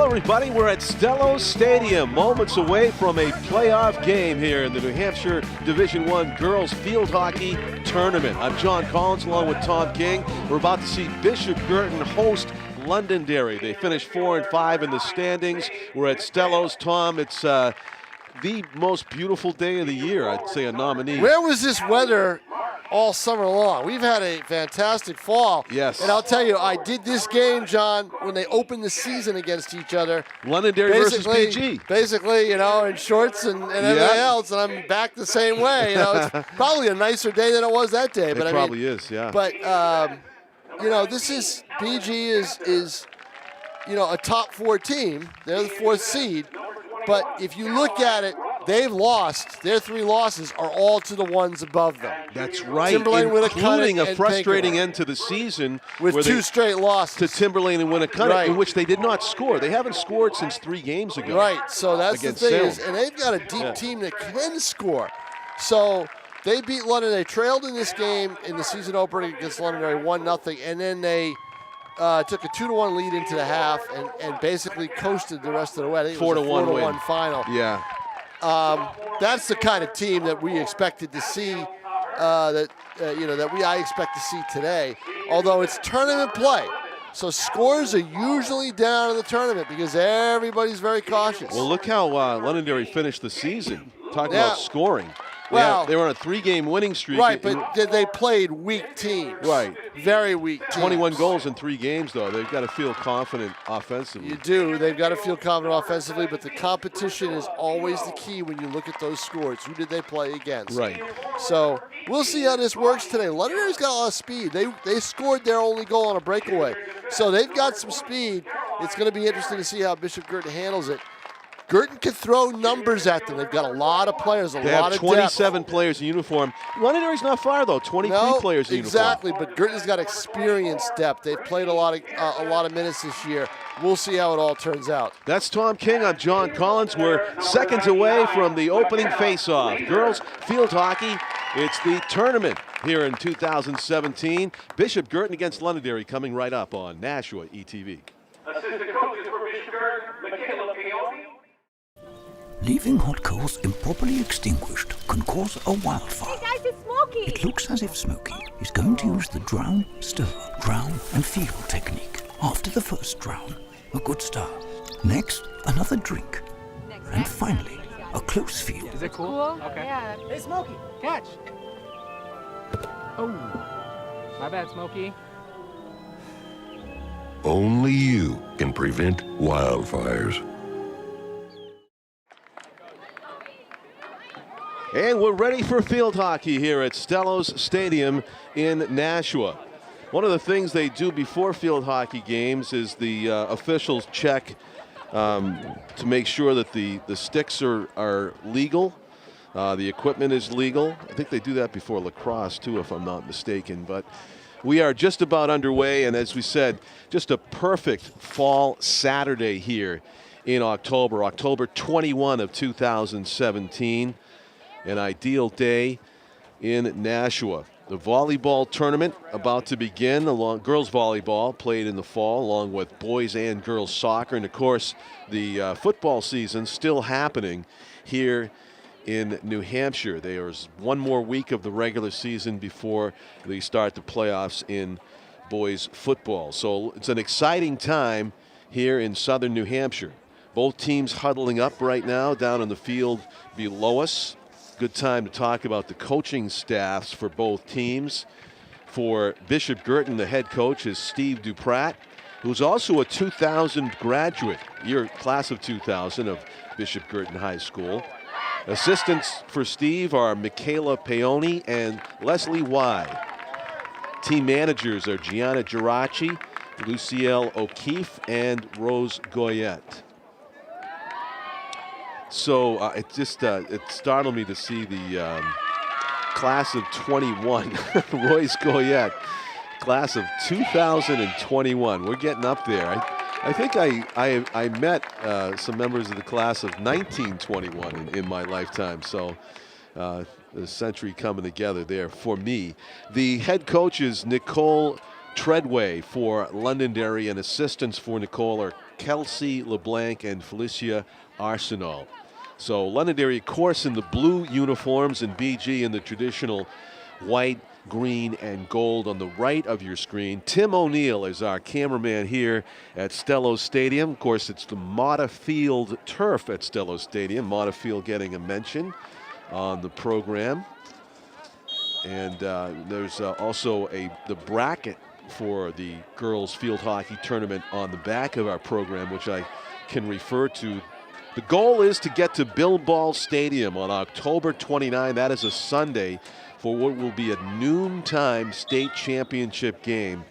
Hello, everybody. We're at Stellos Stadium, moments away from a playoff game here in the New Hampshire Division I Girls Field Hockey Tournament. I'm John Collins along with Tom King. We're about to see Bishop Guertin host Londonderry. They finished 4-5 in the standings. We're at Stellos. Tom, it's the most beautiful day of the year, I'd say a nominee. Where was this weather all summer long? We've had a fantastic fall. Yes. And I'll tell you, I did this game, John, when they opened the season against each other. Londonderry versus PG. Basically, you know, in shorts and everything else, and I'm back the same way. You know, it's probably a nicer day than it was that day. It probably is, yeah. But, you know, this is, PG is, you know, a top 4 team. They're the 4th seed. But if you look at it, they've lost. Their 3 losses are all to the ones above them. That's right, including a frustrating end to the season. With 2 straight losses. To Timberlane and Winnicott, in which they did not score. They haven't scored since 3 games ago. Right, so that's the thing and they've got a deep team that can score. So they beat London. They trailed in this game in the season opener against Londonderry 1-0, and then they took a 2-1 lead into the half and basically coasted the rest of the way. I think it was a 4-1 final. Yeah. That's the kind of team that we expected to see. I expect to see today. Although it's tournament play, so scores are usually down in the tournament because everybody's very cautious. Well, look how Londonderry finished the season. Talking about scoring. Well, they were on a 3-game winning streak. Right, but they played weak teams. Right. Very weak teams. 21 goals in 3 games, though. They've got to feel confident offensively. You do. They've got to feel confident offensively, but the competition is always the key when you look at those scores. Who did they play against? Right. So we'll see how this works today. Londonderry's got a lot of speed. They scored their only goal on a breakaway. So they've got some speed. It's going to be interesting to see how Bishop Guertin handles it. Guertin could throw numbers at them. They've got a lot of players, a lot of depth. They have 27 players in uniform. Londonderry's not far, though. 23 players in uniform. Exactly, but Guertin's got experience depth. They've played a lot of minutes this year. We'll see how it all turns out. That's Tom King. I'm John Collins. We're seconds away from the opening face-off. Girls field hockey. It's the tournament here in 2017. Bishop Guertin against Londonderry coming right up on NashuaETV. Assistant coaches for Bishop Guertin, Leaving hot coals improperly extinguished can cause a wildfire. Hey guys, it's Smokey! It looks as if Smokey is going to use the drown, stir, drown and feel technique. After the first drown, a good start. Next, another drink. And finally, a close feel. Is it cool? Okay. Yeah. Hey, Smokey, catch! Oh, my bad, Smokey. Only you can prevent wildfires. And we're ready for field hockey here at Stellos Stadium in Nashua. One of the things they do before field hockey games is the officials check to make sure that the sticks are legal, the equipment is legal. I think they do that before lacrosse too, if I'm not mistaken. But we are just about underway, and as we said, just a perfect fall Saturday here in October 21 of 2017. An ideal day in Nashua. The volleyball tournament about to begin. Girls volleyball played in the fall along with boys and girls soccer. And of course, the football season still happening here in New Hampshire. There's one more week of the regular season before they start the playoffs in boys football. So it's an exciting time here in southern New Hampshire. Both teams huddling up right now down in the field below us. Good time to talk about the coaching staffs for both teams. For Bishop Guertin, the head coach is Steve Duprat, who's also a 2000 graduate, class of 2000 of Bishop Guertin High School. Assistants for Steve are Michaela Paoni and Leslie Y. Team managers are Gianna Geraci, Lucielle O'Keefe, and Rose Goyette. So it startled me to see the class of 21, Royce Goyette, class of 2021. We're getting up there. I think I met some members of the class of 1921 in my lifetime. So the century coming together there for me. The head coach is Nicole Treadway for Londonderry, and assistants for Nicole are Kelsey LeBlanc and Felicia Arsenal. So Londonderry, of course, in the blue uniforms, and BG in the traditional white, green, and gold on the right of your screen. Tim O'Neill is our cameraman here at Stellos Stadium. Of course, it's the Mata Field turf at Stellos Stadium. Mata Field getting a mention on the program. And there's also the bracket for the girls field hockey tournament on the back of our program, which I can refer to. The goal is to get to Bilbao Stadium on October 29. That is a Sunday, for what will be a noontime state championship game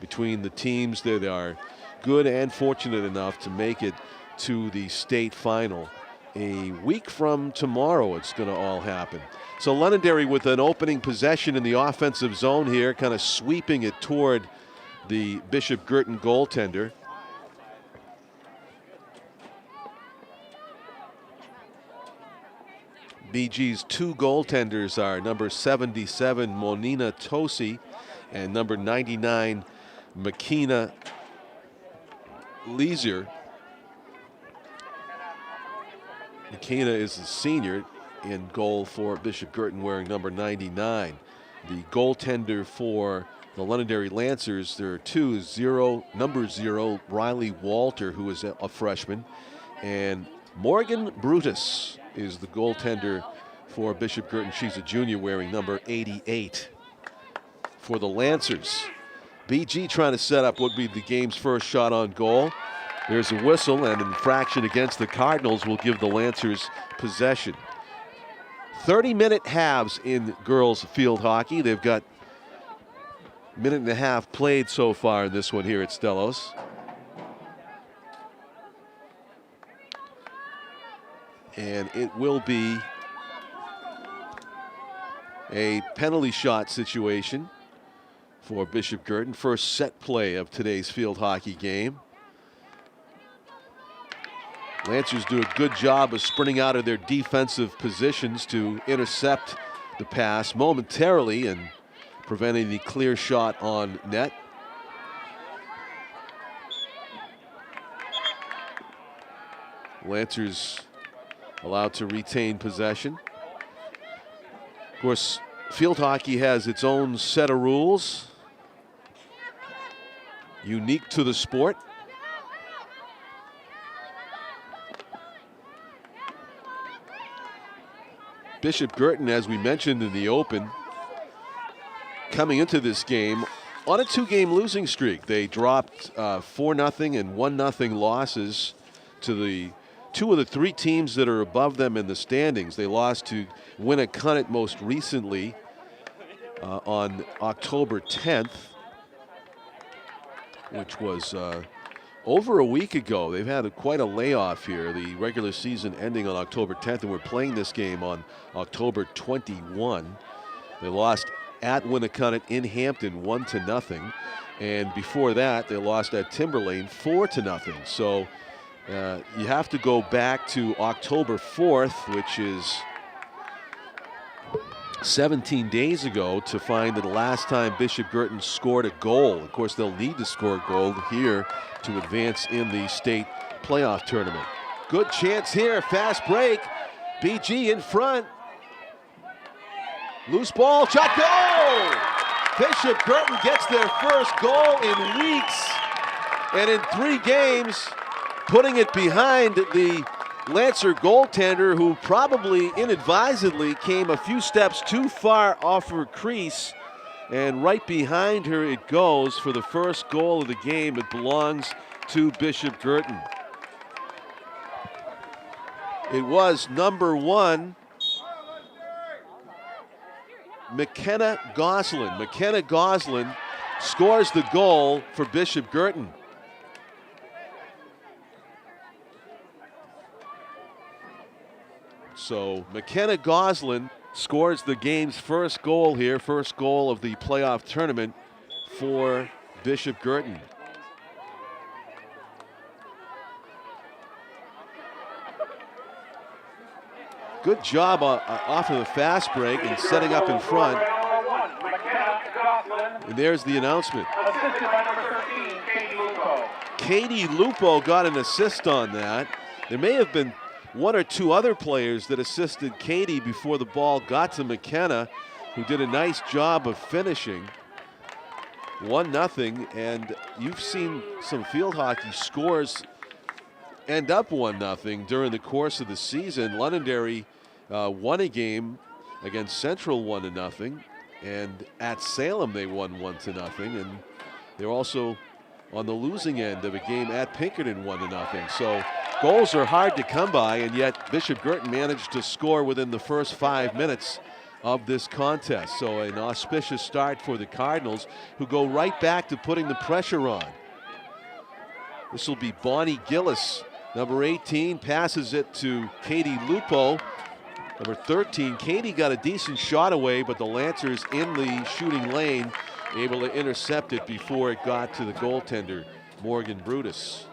between the teams that are good and fortunate enough to make it to the state final. A week from tomorrow, it's going to all happen. So Londonderry with an opening possession in the offensive zone here, kind of sweeping it toward the Bishop Guertin goaltender. BG's two goaltenders are number 77, Monina Tosi, and number 99, Makina Leeser. Makina is the senior in goal for Bishop Guertin, wearing number 99. The goaltender for the Londonderry Lancers, there are two, number 0, Riley Walter, who is a freshman, and Morgan Brutus is the goaltender for Bishop Guertin. She's a junior, wearing number 88. For the Lancers, BG trying to set up what would be the game's first shot on goal. There's a whistle, and an infraction against the Cardinals will give the Lancers possession. 30-minute halves in girls field hockey. They've got a minute and a half played so far in this one here at Stellos. And it will be a penalty shot situation for Bishop Guertin. First set play of today's field hockey game. Lancers do a good job of sprinting out of their defensive positions to intercept the pass momentarily and preventing the clear shot on net. Lancers allowed to retain possession. Of course, field hockey has its own set of rules, unique to the sport. Bishop Guertin, as we mentioned in the open, coming into this game on a 2-game losing streak. They dropped 4-0 and 1-0 losses to the two of the three teams that are above them in the standings. They lost to Winnacunnet most recently on October 10th, which was over a week ago. They've had quite a layoff here. The regular season ending on October 10th, and we're playing this game on October 21. They lost at Winnacunnet in Hampton 1-0, and before that they lost at Timberlane 4-0. So you have to go back to October 4th, which is 17 days ago, to find the last time Bishop Guertin scored a goal. Of course, they'll need to score a goal here to advance in the state playoff tournament. Good chance here, fast break. BG in front. Loose ball, shot, goal! Bishop Guertin gets their first goal in weeks, and in 3 games, putting it behind the Lancer goaltender, who probably inadvisedly came a few steps too far off her crease, and right behind her it goes for the first goal of the game. It belongs to Bishop Guertin. It was number 1, McKenna Goslin. McKenna Goslin scores the goal for Bishop Guertin. So McKenna Goslin scores the game's first goal here, first goal of the playoff tournament for Bishop Guertin. Good job off of the fast break and setting up in front. And there's the announcement. Katie Lupo got an assist on that. There may have been one or two other players that assisted Katie before the ball got to McKenna, who did a nice job of finishing. 1-0, and you've seen some field hockey scores end up 1-0 during the course of the season. Londonderry won a game against Central 1-0, and at Salem they won 1-0, and they're also on the losing end of a game at Pinkerton 1-0. So goals are hard to come by, and yet Bishop Guertin managed to score within the first 5 minutes of this contest. So an auspicious start for the Cardinals, who go right back to putting the pressure on. This will be Bonnie Gillis, number 18, passes it to Katie Lupo. Number 13, Katie got a decent shot away, but the Lancers in the shooting lane able to intercept it before it got to the goaltender, Morgan Brutus.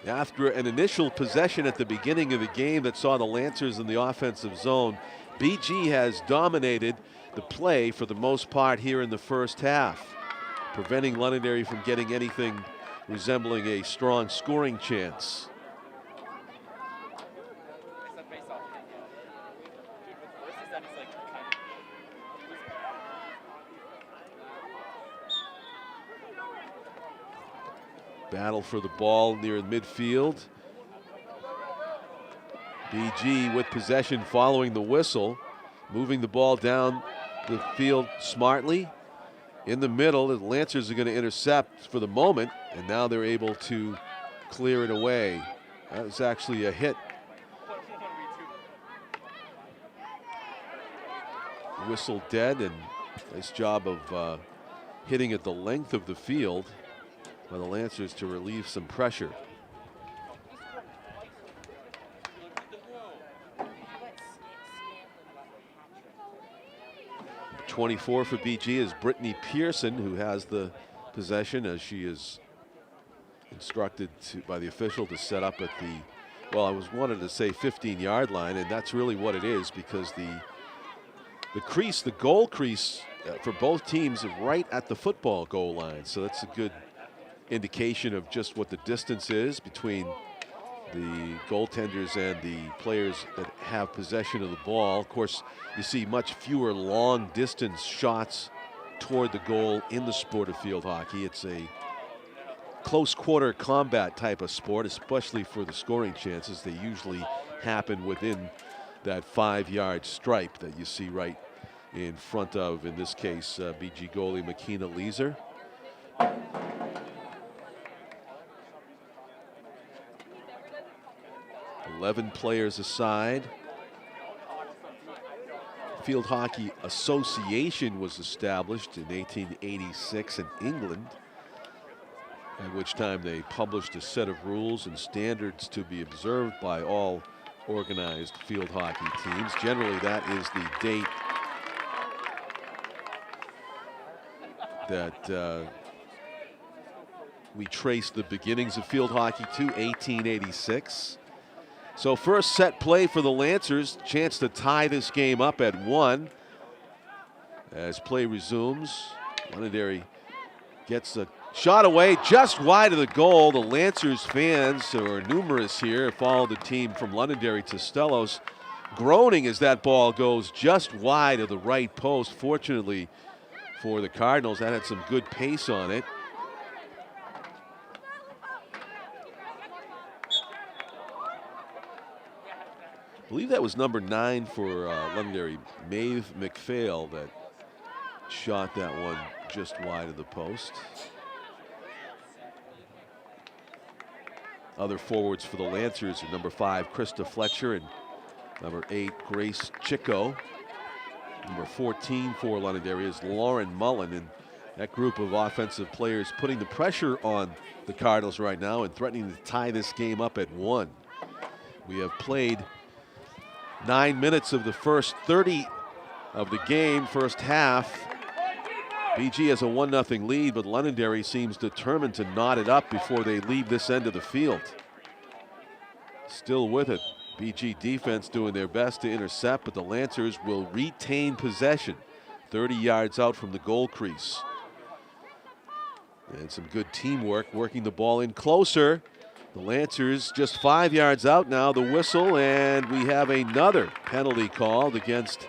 After an initial possession at the beginning of the game that saw the Lancers in the offensive zone, BG has dominated the play for the most part here in the first half, preventing Londonderry from getting anything resembling a strong scoring chance. Battle for the ball near midfield. BG with possession following the whistle, moving the ball down the field smartly. In the middle, the Lancers are going to intercept for the moment, and now they're able to clear it away. That was actually a hit. Whistle dead, and nice job of hitting at the length of the field by the Lancers to relieve some pressure. .24 for BG is Brittany Pearson, who has the possession, as she is instructed by the official to set up at the, well, I wanted to say 15-yard line, and that's really what it is, because the crease, the goal crease for both teams is right at the football goal line. So that's a good indication of just what the distance is between the goaltenders and the players that have possession of the ball. Of course, you see much fewer long distance shots toward the goal in the sport of field hockey. It's a close quarter combat type of sport, especially for the scoring chances. They usually happen within that 5-yard stripe that you see right in front of, in this case, BG goalie Makina Leeser. .11 players aside. Field Hockey Association was established in 1886 in England, at which time they published a set of rules and standards to be observed by all organized field hockey teams. Generally, that is the date that we trace the beginnings of field hockey to, 1886. So first set play for the Lancers, chance to tie this game up at 1 as play resumes. Londonderry gets a shot away just wide of the goal. The Lancers fans, who are numerous here, follow the team from Londonderry to Stellos, groaning as that ball goes just wide of the right post. Fortunately for the Cardinals, that had some good pace on it. I believe that was number 9 for Londonderry, Maeve McPhail, that shot that one just wide of the post. Other forwards for the Lancers are number 5, Krista Fletcher, and number 8, Grace Chico. Number 14 for Londonderry is Lauren Mullen, and that group of offensive players putting the pressure on the Cardinals right now and threatening to tie this game up at 1. We have played 9 minutes of the first 30 of the game, first half. BG has a 1-0 lead, but Londonderry seems determined to knot it up before they leave this end of the field. Still with it. BG defense doing their best to intercept, but the Lancers will retain possession 30 yards out from the goal crease. And some good teamwork working the ball in closer. The Lancers just 5 yards out now, the whistle, and we have another penalty called against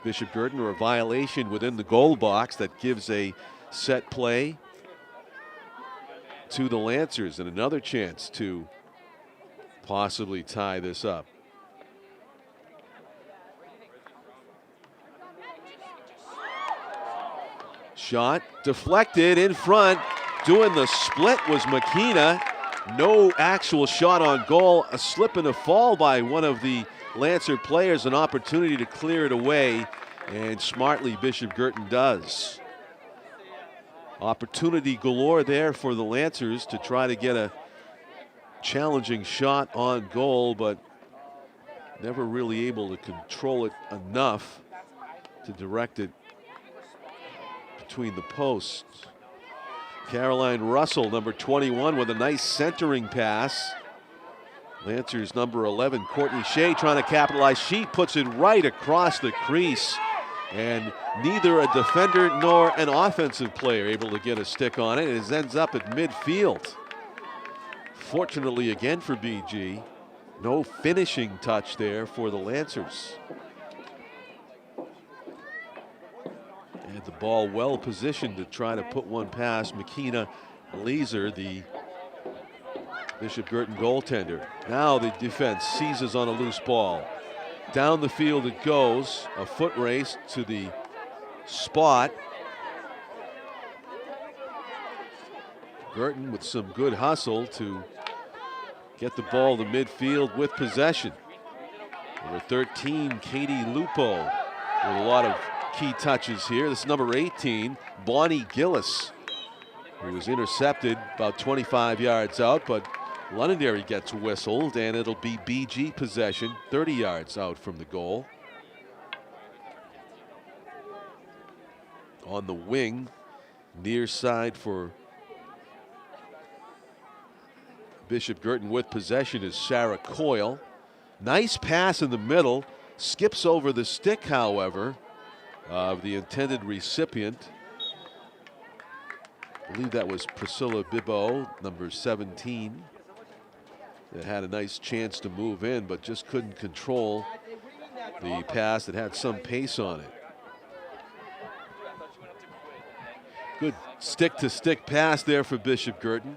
Bishop Guertin, or a violation within the goal box that gives a set play to the Lancers and another chance to possibly tie this up. Shot deflected in front. Doing the split was McKenna. No actual shot on goal. A slip and a fall by one of the Lancer players. An opportunity to clear it away. And smartly Bishop Guertin does. Opportunity galore there for the Lancers to try to get a challenging shot on goal, but never really able to control it enough to direct it between the posts. Caroline Russell, number 21, with a nice centering pass. Lancers number 11, Courtney Shea, trying to capitalize. She puts it right across the crease, and neither a defender nor an offensive player able to get a stick on it. It ends up at midfield. Fortunately again for BG, no finishing touch there for the Lancers. And the ball well positioned to try to put one past McKenna Leeser, the Bishop Guertin goaltender. Now the defense seizes on a loose ball. Down the field it goes, a foot race to the spot. Guertin with some good hustle to get the ball to midfield with possession. Number 13, Katie Lupo, with a lot of key touches here. This is number 18, Bonnie Gillis, who was intercepted about 25 yards out, but Londonderry gets whistled, and it'll be BG possession, 30 yards out from the goal. On the wing, near side for Bishop Guertin with possession is Sarah Coyle. Nice pass in the middle, skips over the stick, however, of the intended recipient. I believe that was Priscilla Bibbo, number 17. That had a nice chance to move in, but just couldn't control the pass that had some pace on it. Good stick-to-stick pass there for Bishop Guertin.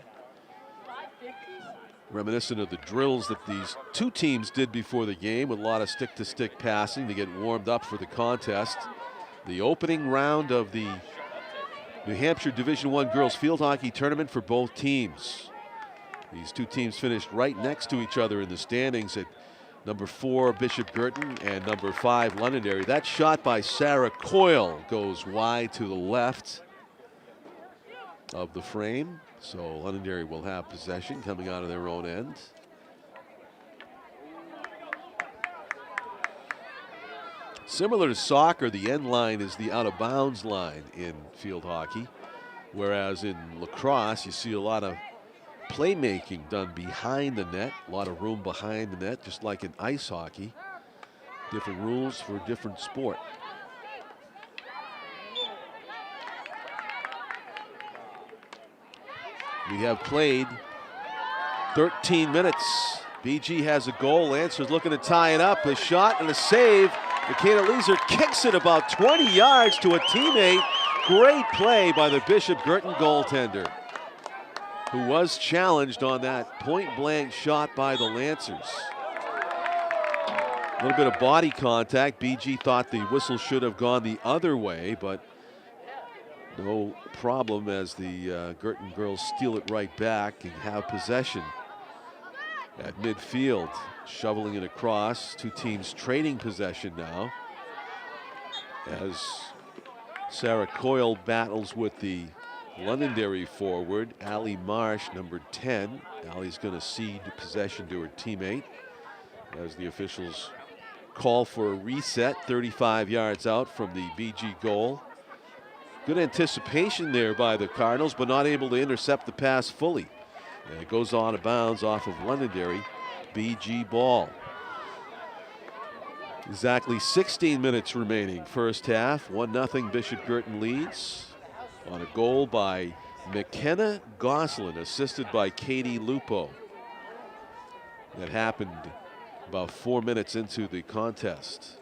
Reminiscent of the drills that these two teams did before the game, with a lot of stick-to-stick passing to get warmed up for the contest. The opening round of the New Hampshire Division I Girls Field Hockey Tournament for both teams. These two teams finished right next to each other in the standings at number 4 Bishop Guertin and number 5 Londonderry. That shot by Sarah Coyle goes wide to the left of the frame. So Londonderry will have possession coming out of their own end. Similar to soccer, the end line is the out of bounds line in field hockey, whereas in lacrosse you see a lot of playmaking done behind the net, a lot of room behind the net, just like in ice hockey. Different rules for different sport. We have played 13 minutes. BG has a goal. Lancers looking to tie it up. A shot and a save. McKenna Leeser kicks it about 20 yards to a teammate. Great play by the Bishop Guertin goaltender, who was challenged on that point-blank shot by the Lancers. A little bit of body contact. BG thought the whistle should have gone the other way, but no problem as the Guertin girls steal it right back and have possession at midfield, shoveling it across. Two teams trading possession now as Sarah Coyle battles with the Londonderry forward, Allie Marsh, number 10. Allie's going to cede possession to her teammate as the officials call for a reset 35 yards out from the BG goal. Good anticipation there by the Cardinals, but not able to intercept the pass fully. And it goes on a bounds off of Londonderry. BG ball. Exactly 16 minutes remaining first half. 1-0 Bishop Guertin leads on a goal by McKenna Goslin, assisted by Katie Lupo. That happened about 4 minutes into the contest.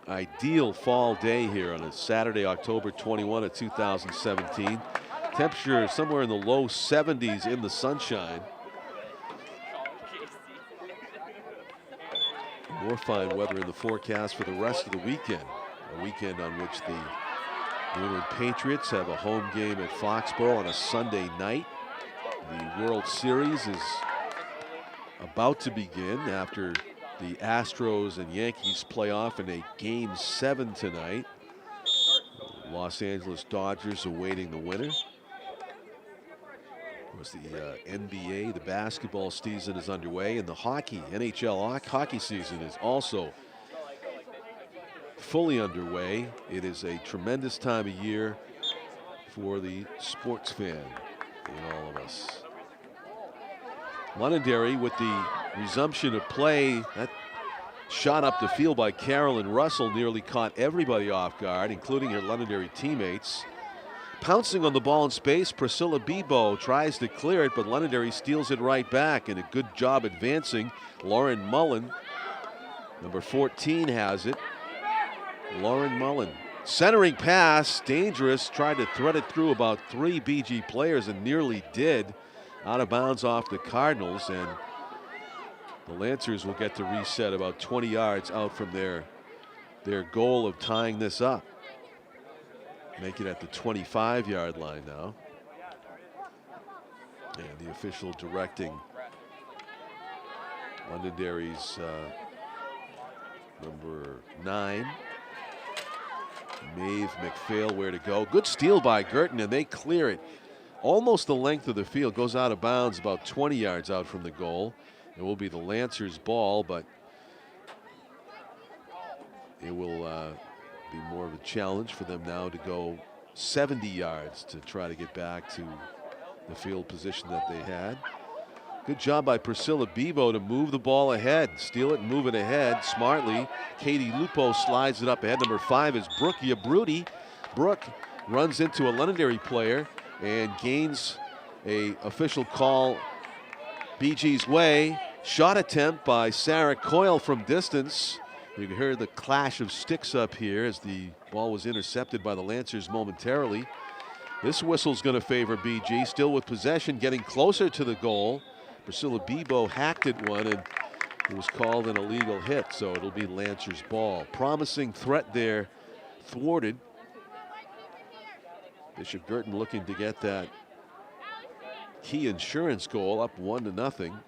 Ideal fall day here on a Saturday, October 21 of 2017. Temperature somewhere in the low 70s in the sunshine. More fine weather in the forecast for the rest of the weekend. A weekend on which the New England Patriots have a home game at Foxborough on a Sunday night. The World Series is about to begin after the Astros and Yankees play off in a Game 7 tonight. Los Angeles Dodgers awaiting the winner. Of course, the NBA, the basketball season is underway, and the hockey, NHL hockey season is also fully underway. It is a tremendous time of year for the sports fan in all of us. Londonderry with the resumption of play. That shot up the field by Carolyn Russell nearly caught everybody off guard, including her Londonderry teammates. Pouncing on the ball in space, Priscilla Bebo tries to clear it, but Londonderry steals it right back, and a good job advancing. Lauren Mullen, number 14, has it. Lauren Mullen. Centering pass, dangerous, tried to thread it through about 3 BG players and nearly did. Out of bounds off the Cardinals, and the Lancers will get to reset about 20 yards out from their goal of tying this up. Make it at the 25-yard line now. And the official directing Londonderry's number 9, Maeve McPhail, where to go. Good steal by Guertin, and they clear it almost the length of the field. Goes out of bounds about 20 yards out from the goal. It will be the Lancers' ball, but it will be more of a challenge for them now to go 70 yards to try to get back to the field position that they had. Good job by Priscilla Bebo to move the ball ahead, steal it and move it ahead smartly. Katie Lupo slides it up ahead. Number 5 is Brooke Yabrudi. Brooke runs into a Londonderry player and gains a official call BG's way. Shot attempt by Sarah Coyle from distance. You can hear the clash of sticks up here as the ball was intercepted by the Lancers momentarily. This whistle's going to favor BG, still with possession, getting closer to the goal. Priscilla Bebo hacked at one, and it was called an illegal hit, so it'll be Lancers' ball. Promising threat there, thwarted. Bishop Guertin looking to get that key insurance goal, up 1-0.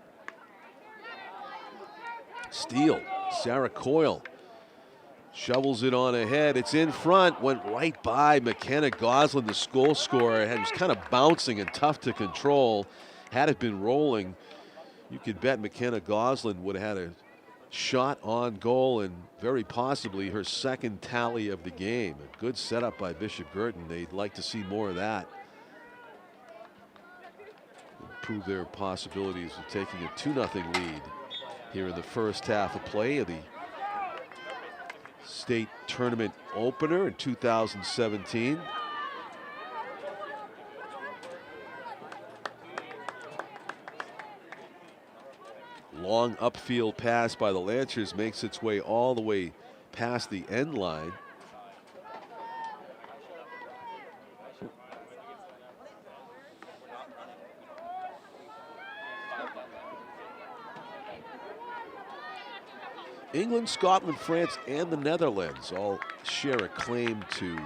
Steal, Sarah Coyle shovels it on ahead. It's in front, went right by McKenna Goslin, the goal scorer. It was kind of bouncing and tough to control. Had it been rolling, you could bet McKenna Goslin would have had a shot on goal and very possibly her second tally of the game. A good setup by Bishop Guertin. They'd like to see more of that. Improve their possibilities of taking a 2-0 lead here in the first half of play of the state tournament opener in 2017. Long upfield pass by the Lancers makes its way all the way past the end line. England, Scotland, France, and the Netherlands all share a claim to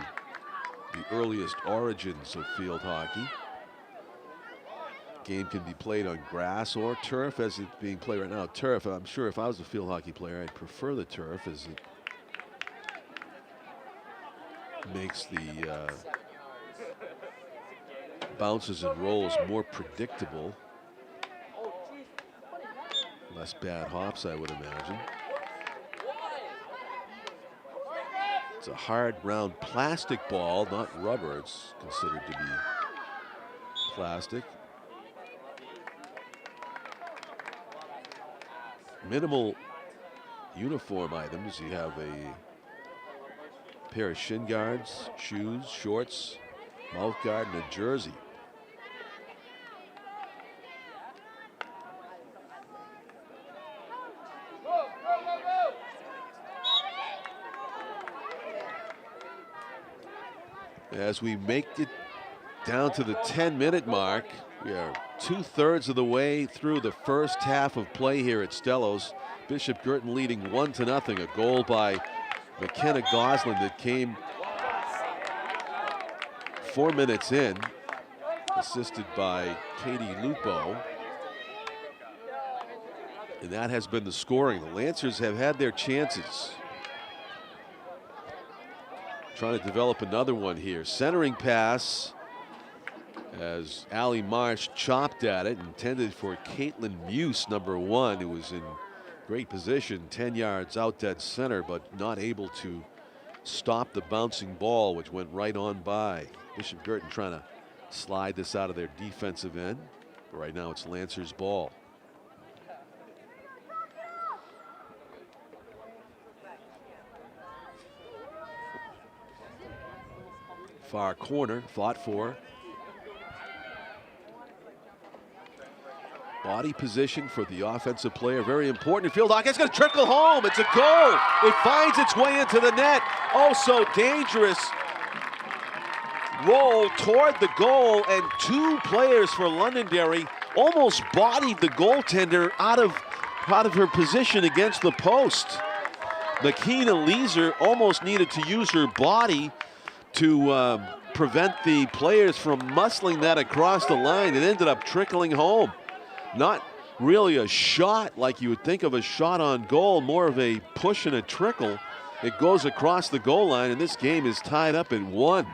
the earliest origins of field hockey. Game can be played on grass or turf, as it's being played right now. Turf, I'm sure if I was a field hockey player, I'd prefer the turf, as it makes the bounces and rolls more predictable. Less bad hops, I would imagine. It's a hard, round plastic ball, not rubber. It's considered to be plastic. Minimal uniform items. You have a pair of shin guards, shoes, shorts, mouth guard, and a jersey. As we make it down to the 10-minute mark, we are 2/3 of the way through the first half of play here at Stellos. Bishop Guertin leading 1-0. A goal by McKenna Gosling that came 4 minutes in, assisted by Katie Lupo. And that has been the scoring. The Lancers have had their chances. Trying to develop another one here. Centering pass as Allie Marsh chopped at it, intended for Caitlin Muse, number 1, who was in great position 10 yards out dead center, but not able to stop the bouncing ball, which went right on by. Bishop Guertin trying to slide this out of their defensive end. But right now it's Lancers' ball. Far corner, fought for. Body position for the offensive player, very important. Field hockey, it's going to trickle home. It's a goal. It finds its way into the net. Oh, so dangerous. Roll toward the goal, and 2 players for Londonderry almost bodied the goaltender out of her position against the post. Makina Leeser almost needed to use her body to prevent the players from muscling that across the line. It ended up trickling home. Not really a shot like you would think of a shot on goal, more of a push and a trickle. It goes across the goal line, and this game is tied up at 1.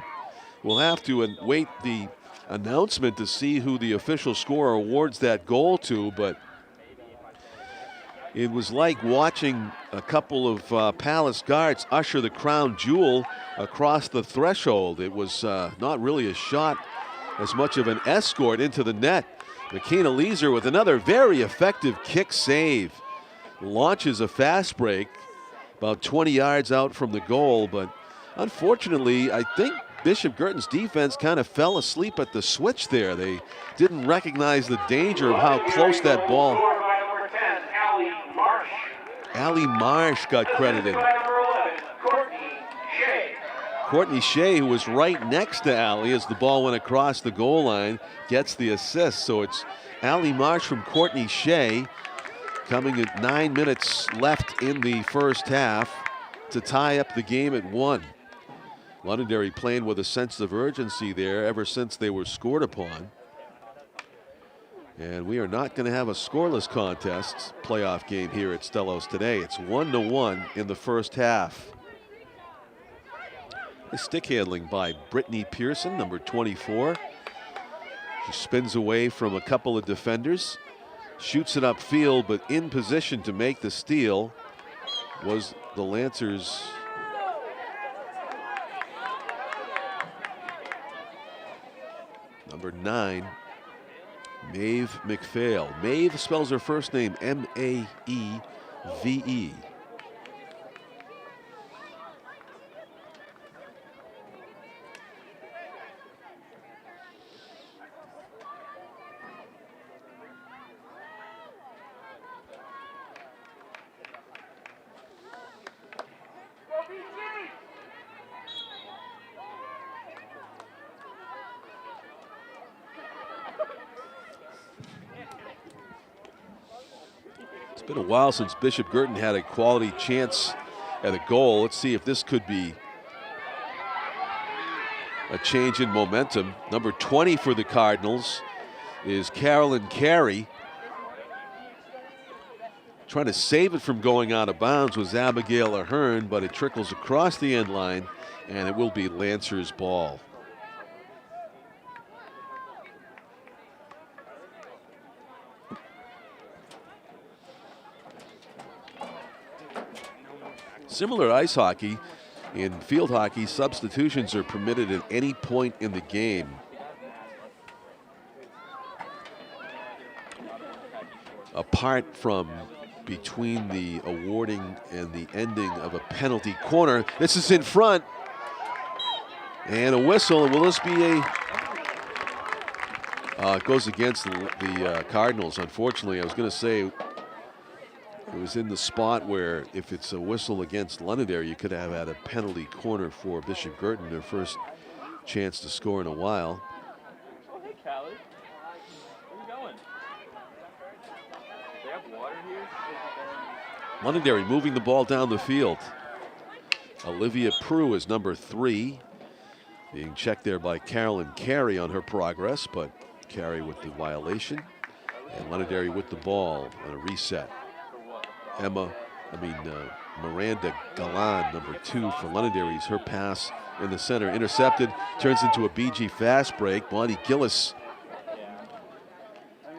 We'll have to wait the announcement to see who the official scorer awards that goal to, but it was like watching a couple of Palace guards usher the crown jewel across the threshold. It was not really a shot, as much of an escort into the net. Makina Leeser with another very effective kick save. Launches a fast break about 20 yards out from the goal, but unfortunately, I think Bishop Guertin's defense kind of fell asleep at the switch there. They didn't recognize the danger of how close that ball. Allie Marsh got credited. Courtney Shea, who was right next to Allie as the ball went across the goal line, gets the assist. So it's Allie Marsh from Courtney Shea, coming at 9 minutes left in the first half to tie up the game at 1. Londonderry playing with a sense of urgency there ever since they were scored upon. And we are not going to have a scoreless contest playoff game here at Stellos today. It's 1-1 in the first half. A stick handling by Brittany Pearson, number 24. She spins away from a couple of defenders, shoots it upfield, but in position to make the steal was the Lancers' number 9, Maeve McPhail. Maeve spells her first name M-A-E-V-E. It's been a while since Bishop Guertin had a quality chance at a goal. Let's see if this could be a change in momentum. Number 20 for the Cardinals is Carolyn Carey. Trying to save it from going out of bounds was Abigail Ahern, but it trickles across the end line, and it will be Lancers' ball. Similar to ice hockey, in field hockey, substitutions are permitted at any point in the game. Apart from between the awarding and the ending of a penalty corner. This is in front. And a whistle. Will this be a... it goes against the Cardinals, unfortunately. I was going to say it was in the spot where if it's a whistle against Londonderry, you could have had a penalty corner for Bishop Guertin, their first chance to score in a while. Oh, hey, Callie. Where you going? They have water here? Londonderry moving the ball down the field. Olivia Prue is number 3. Being checked there by Carolyn Carey on her progress, but Carey with the violation. And Londonderry with the ball on a reset. Miranda Galan, number 2 for Londonderry's. Her pass in the center, intercepted, turns into a BG fast break. Bonnie Gillis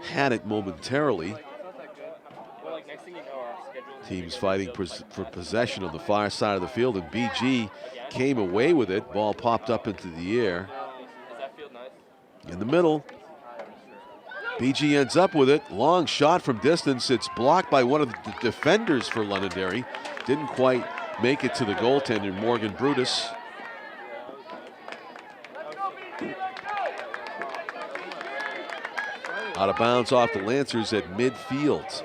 had it momentarily. Teams fighting for possession on the far side of the field, and BG came away with it. Ball popped up into the air. In the middle, BG ends up with it. Long shot from distance. It's blocked by one of the defenders for Londonderry. Didn't quite make it to the goaltender, Morgan Brutus. Out of bounds off the Lancers at midfield.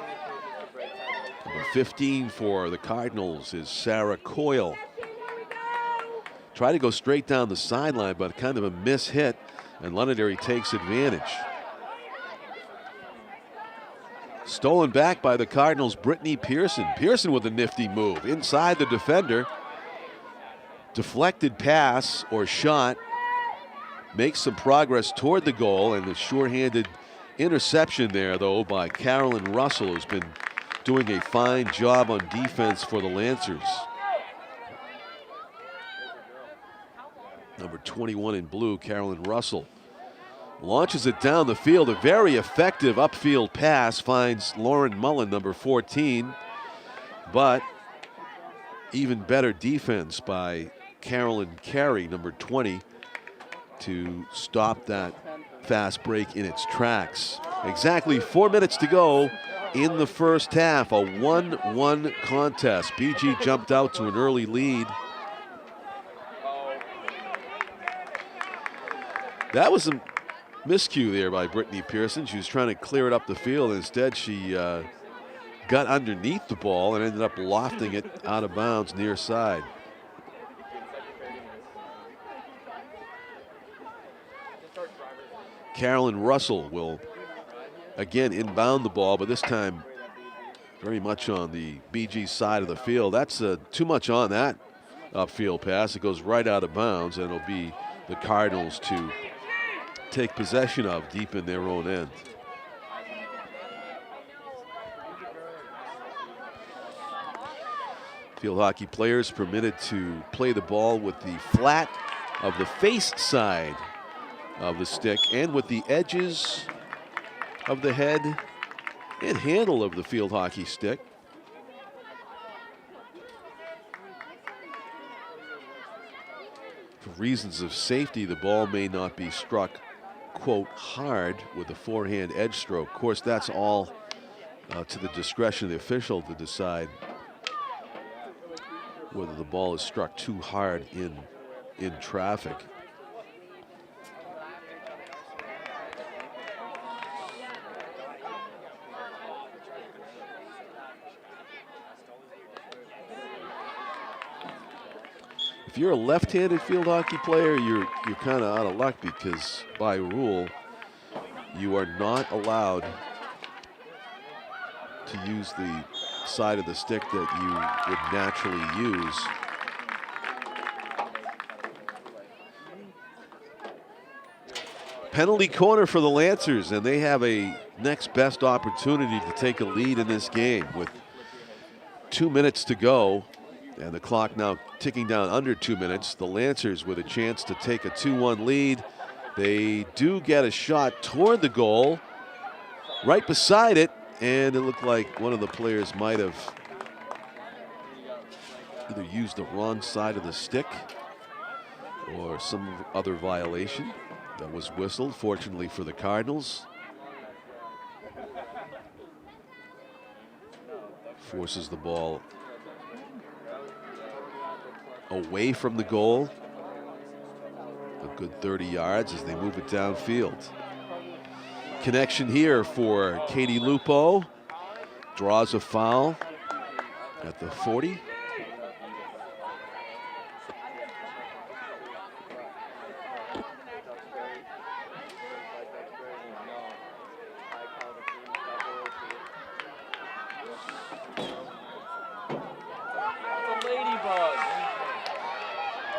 Number 15 for the Cardinals is Sarah Coyle. Tried to go straight down the sideline, but kind of a miss hit, and Londonderry takes advantage. Stolen back by the Cardinals, Brittany Pearson. Pearson with a nifty move inside the defender. Deflected pass or shot. Makes some progress toward the goal, and the sure-handed interception there, though, by Carolyn Russell, who's been doing a fine job on defense for the Lancers. Number 21 in blue, Carolyn Russell. Launches it down the field. A very effective upfield pass finds Lauren Mullen, number 14. But even better defense by Carolyn Carey, number 20, to stop that fast break in its tracks. Exactly 4 minutes to go in the first half. A 1-1 contest. BG jumped out to an early lead. That was a miscue there by Brittany Pearson. She was trying to clear it up the field. Instead, she got underneath the ball and ended up lofting it out of bounds near side. Carolyn Russell will again inbound the ball, but this time very much on the BG side of the field. That's too much on that upfield pass. It goes right out of bounds, and it'll be the Cardinals to take possession of deep in their own end. Field hockey players permitted to play the ball with the flat of the face side of the stick and with the edges of the head and handle of the field hockey stick. For reasons of safety, the ball may not be struck, quote, hard with a forehand edge stroke. Of course, that's all to the discretion of the official to decide whether the ball is struck too hard in traffic. If you're a left-handed field hockey player, you're kind of out of luck, because by rule, you are not allowed to use the side of the stick that you would naturally use. Penalty corner for the Lancers, and they have a next best opportunity to take a lead in this game with 2 minutes to go. And the clock now ticking down under 2 minutes. The Lancers with a chance to take a 2-1 lead. They do get a shot toward the goal, right beside it, and it looked like one of the players might have either used the wrong side of the stick or some other violation that was whistled, fortunately for the Cardinals. Forces the ball away from the goal. A good 30 yards as they move it downfield. Connection here for Katie Lupo. Draws a foul at the 40.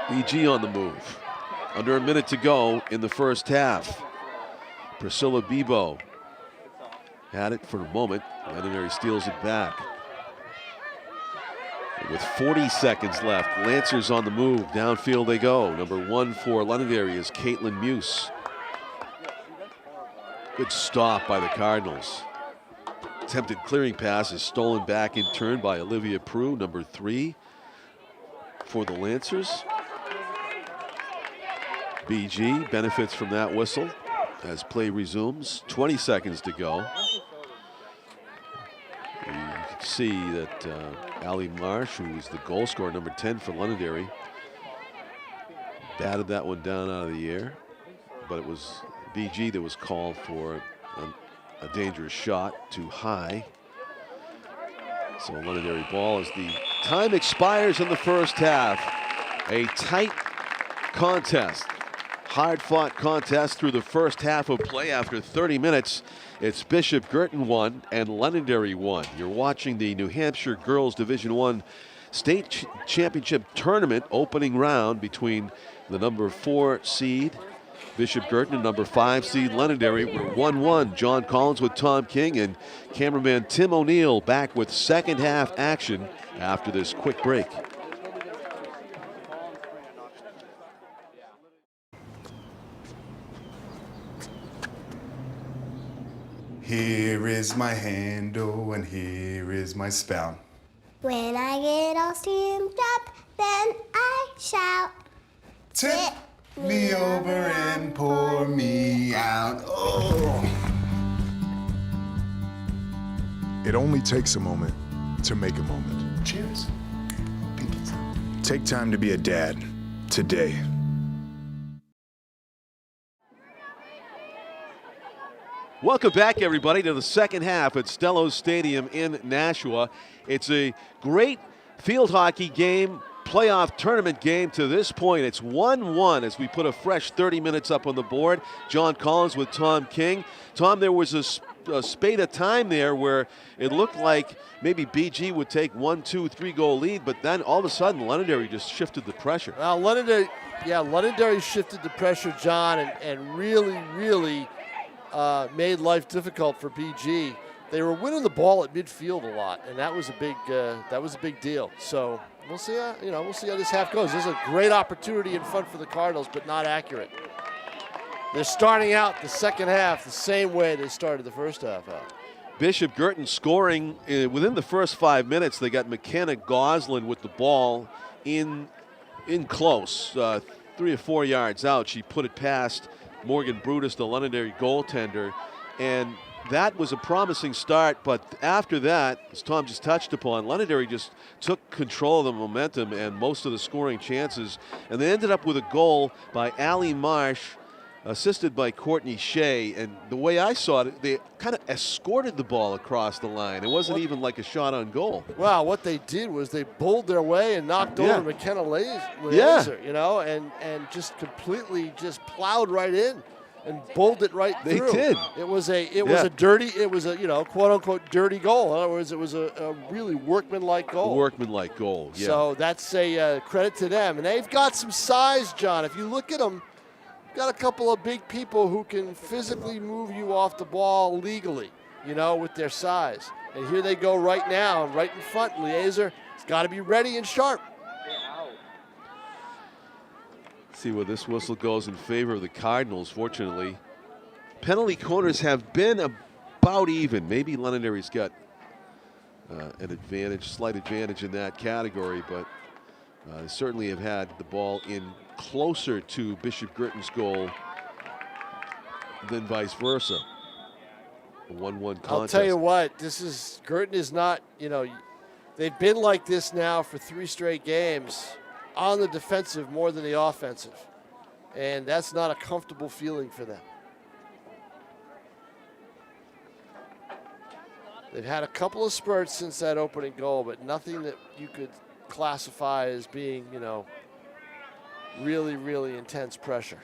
BG on the move. Under a minute to go in the first half. Priscilla Bebo had it for a moment. Londonderry steals it back. With 40 seconds left, Lancers on the move. Downfield they go. Number 1 for Londonderry is Caitlin Muse. Good stop by the Cardinals. Attempted clearing pass is stolen back in turn by Olivia Prue, number 3 for the Lancers. BG benefits from that whistle as play resumes. 20 seconds to go. You can see that Allie Marsh, who is the goal scorer, number 10 for Londonderry, batted that one down out of the air, but it was BG that was called for a dangerous shot too high. So Londonderry ball as the time expires in the first half. A tight contest. Hard-fought contest through the first half of play. After 30 minutes, it's Bishop Guertin 1 and Londonderry 1. You're watching the New Hampshire Girls Division I State Championship Tournament opening round between the number 4 seed Bishop Guertin and number 5 seed Londonderry. We're 1-1. John Collins with Tom King and cameraman Tim O'Neill back with second half action after this quick break. Here is my handle and here is my spout. When I get all steamed up, then I shout. Tip me over and pour me out. Oh. It only takes a moment to make a moment. Cheers. Take time to be a dad today. Welcome back, everybody, to the second half at Stellos Stadium in Nashua. It's a great field hockey game, playoff tournament game to this point. It's 1-1 as we put a fresh 30 minutes up on the board. John Collins with Tom King. Tom, there was a spate of time there where it looked like maybe BG would take 1, 2, 3 goal lead, but then all of a sudden Londonderry just shifted the pressure. Well, Londonderry shifted the pressure, John, and really made life difficult for BG. They were winning the ball at midfield a lot, and that was a big deal. So we'll see how this half goes. There's a great opportunity in front for the Cardinals, but not accurate. They're starting out the second half the same way they started the first half out. Bishop Guertin scoring within the first 5 minutes. They got McKenna Goslin with the ball in close, 3 or 4 yards out. She put it past Morgan Brutus, the Londonderry goaltender, and that was a promising start. But after that, as Tom just touched upon, Londonderry just took control of the momentum and most of the scoring chances, and they ended up with a goal by Allie Marsh, assisted by Courtney Shea. And the way I saw it, they kind of escorted the ball across the line. It wasn't even like a shot on goal. Wow, what they did was they bowled their way and knocked over McKenna Laser, and just completely just plowed right in and bowled it right through. They did. It was a quote unquote dirty goal. In other words, it was a really workmanlike goal. Workmanlike goal, yeah. So that's a credit to them. And they've got some size, John. If you look at them, got a couple of big people who can physically move you off the ball legally, with their size. And here they go right now, right in front. Laser has got to be ready and sharp. See where this whistle goes in favor of the Cardinals, fortunately. Penalty corners have been about even. Maybe Londonderry's got an slight advantage in that category, but they certainly have had the ball in closer to Bishop Guertin's goal than vice versa. A 1-1 contest. I'll tell you what, Guertin is not, they've been like this now for 3 straight games on the defensive more than the offensive. And that's not a comfortable feeling for them. They've had a couple of spurts since that opening goal, but nothing that you could classify as being, you know, really, really intense pressure.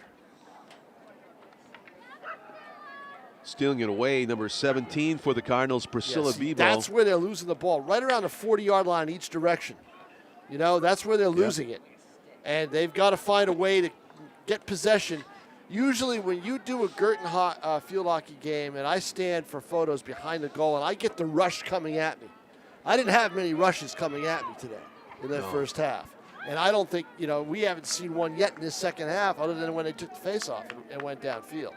Stealing it away, number 17 for the Cardinals, Priscilla Bebo. That's where they're losing the ball, right around the 40-yard line each direction. You know, that's where they're losing it. And they've got to find a way to get possession. Usually when you do a Guertin field hockey game and I stand for photos behind the goal and I get the rush coming at me. I didn't have many rushes coming at me today in that first half. And I don't think, you know, we haven't seen one yet in this second half other than when they took the face-off and went downfield.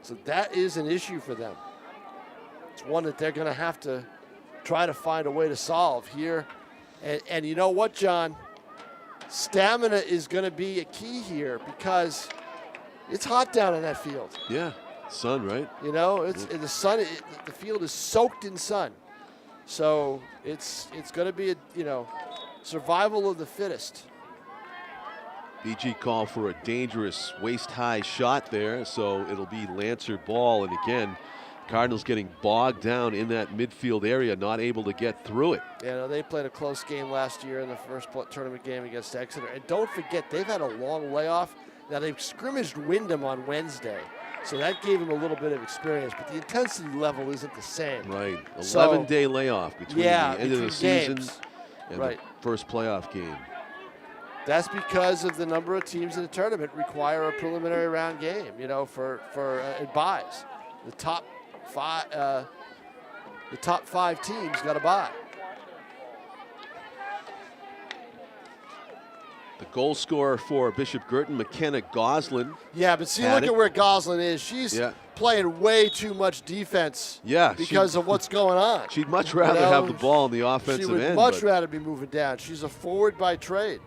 So that is an issue for them. It's one that they're going to have to try to find a way to solve here. And you know what, John? Stamina is going to be a key here because it's hot down in that field. Yeah, sun, right? You know, it's the sun. The field is soaked in sun, so it's going to be a, you know, survival of the fittest. BG called for a dangerous waist-high shot there, so it'll be Lancer ball. And again, Cardinals getting bogged down in that midfield area, not able to get through it. Yeah, no, they played a close game last year in the first tournament game against Exeter. And don't forget, they've had a long layoff. Now, they've scrimmaged Wyndham on Wednesday, so that gave them a little bit of experience. But the intensity level isn't the same. Right, 11-day layoff between the end of the season and the first playoff game. That's because of the number of teams in the tournament require a preliminary round game, you know, for buys. The top 5 teams got to buy. The goal scorer for Bishop Guertin, McKenna Goslin. Yeah, but see, look at where Goslin is. She's playing way too much defense because of what's going on. She'd much rather have the ball in the offensive end. She would much rather be moving down. She's a forward by trade.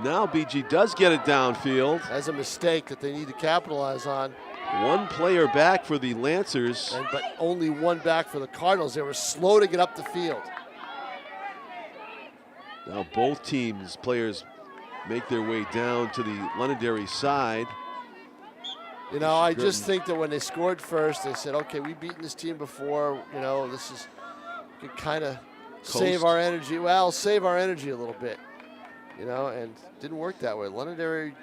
Now BG does get it downfield. That's a mistake that they need to capitalize on. One player back for the Lancers. But only one back for the Cardinals. They were slow to get up the field. Now both teams' players make their way down to the Londonderry side. You know, I just think that when they scored first, they said, okay, we've beaten this team before. You know, this is, we could kind of save our energy. Well, save our energy a little bit. You know, and didn't work that way. Londonderry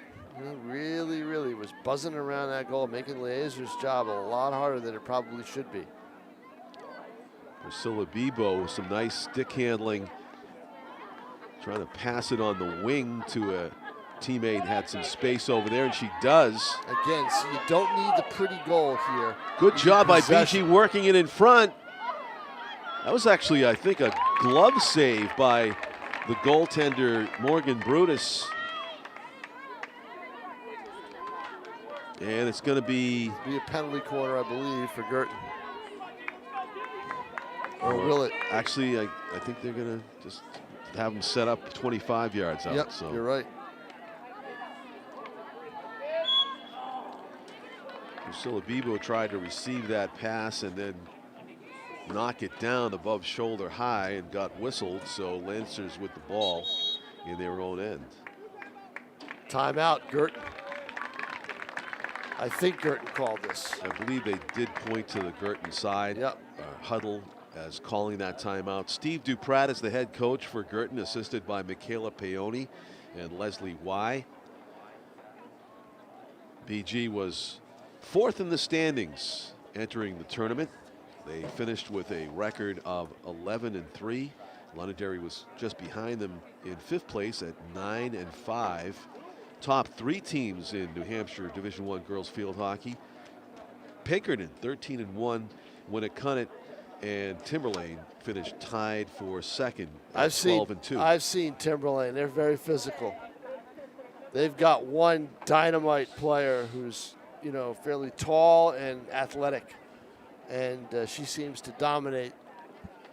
really, really was buzzing around that goal, making Lazer's job a lot harder than it probably should be. Priscilla Bebo with some nice stick handling, trying to pass it on the wing to a teammate, had some space over there, and she does. Again, so you don't need the pretty goal here. Good job by BG working it in front. That was actually, I think, a glove save by the goaltender, Morgan Brutus. And it's going to be a penalty corner, I believe, for Guertin. Or will it? Actually, I think they're going to just have them set up 25 yards out. Yep, so. You're right. Priscilla Bebo tried to receive that pass and then knock it down above shoulder high and got whistled, so Lancers with the ball in their own end. Timeout, Guertin. I think Guertin called this. I believe they did point to the Guertin side. Huddle as calling that timeout. Steve Duprat is the head coach for Guertin, assisted by Michaela Paoni and Leslie Y. BG was 4th in the standings entering the tournament. They finished with a record of 11-3. Londonderry was just behind them in 5th place at 9-5. Top 3 teams in New Hampshire Division I girls field hockey. Pinkerton 13-1. Winnicott and Timberlane finished tied for second at I've 12-2. I've seen Timberlane. They're very physical. They've got one dynamite player who's, you know, fairly tall and athletic, and she seems to dominate,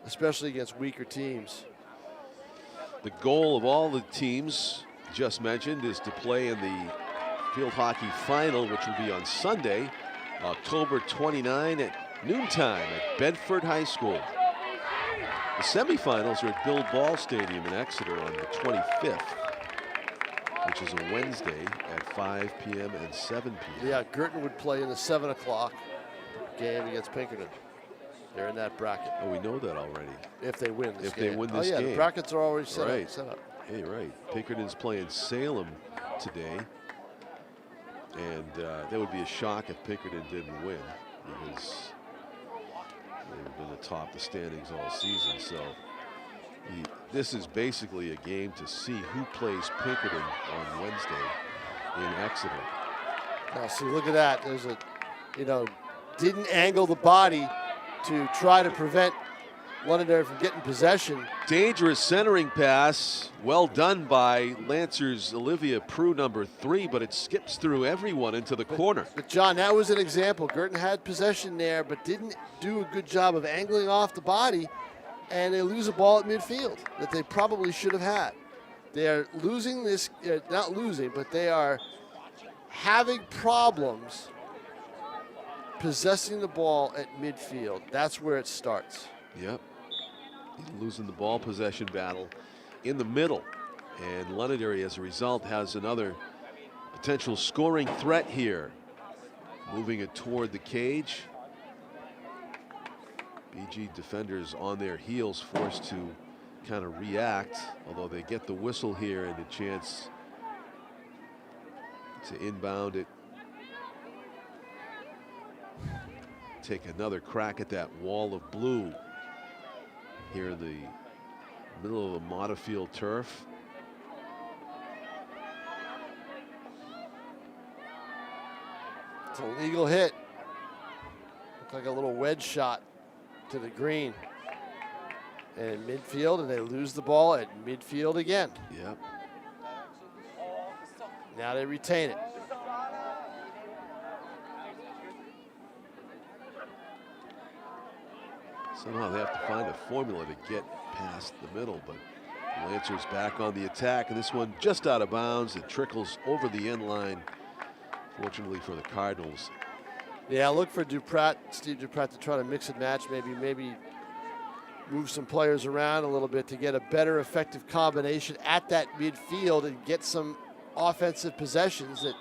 especially against weaker teams. The goal of all the teams just mentioned is to play in the field hockey final, which will be on Sunday, October 29 at noontime at Bedford High School. The semifinals are at Bill Ball Stadium in Exeter on the 25th, which is a Wednesday at 5 p.m. and 7 p.m. Yeah, Guertin would play in the 7 o'clock game against Pinkerton. They're in that bracket. Oh, we know that already. If they win this if game. they win this game. game. The brackets are already set right. up. Set up. Hey, right. Pinkerton's playing Salem today. And that would be a shock if Pinkerton didn't win, because they've been atop the standings all season. So this is basically a game to see who plays Pinkerton on Wednesday in Exeter. Now, see, look at that. There's a, you know, didn't angle the body to try to prevent Londonderry from getting possession. Dangerous centering pass. Well done by Lancers Olivia Prue, number 3, but it skips through everyone into the corner. But John, that was an example. Guertin had possession there, but didn't do a good job of angling off the body, and they lose a ball at midfield that they probably should have had. They are losing this, not losing, but they are having problems possessing the ball at midfield. That's where it starts. Yep. He's losing the ball possession battle in the middle. And Londonderry, as a result, has another potential scoring threat here. Moving it toward the cage. BG defenders on their heels, forced to kind of react, although they get the whistle here and a chance to inbound it. Take another crack at that wall of blue here in the middle of the Matafield turf. It's a legal hit. Looked like a little wedge shot to the green. And in midfield, and they lose the ball at midfield again. Yep. Now they retain it. Somehow they have to find a formula to get past the middle, but Lancers back on the attack, and this one just out of bounds. It trickles over the end line, fortunately for the Cardinals. Yeah, look for Duprat, Steve Duprat, to try to mix and match, maybe move some players around a little bit to get a better effective combination at that midfield and get some offensive possessions that,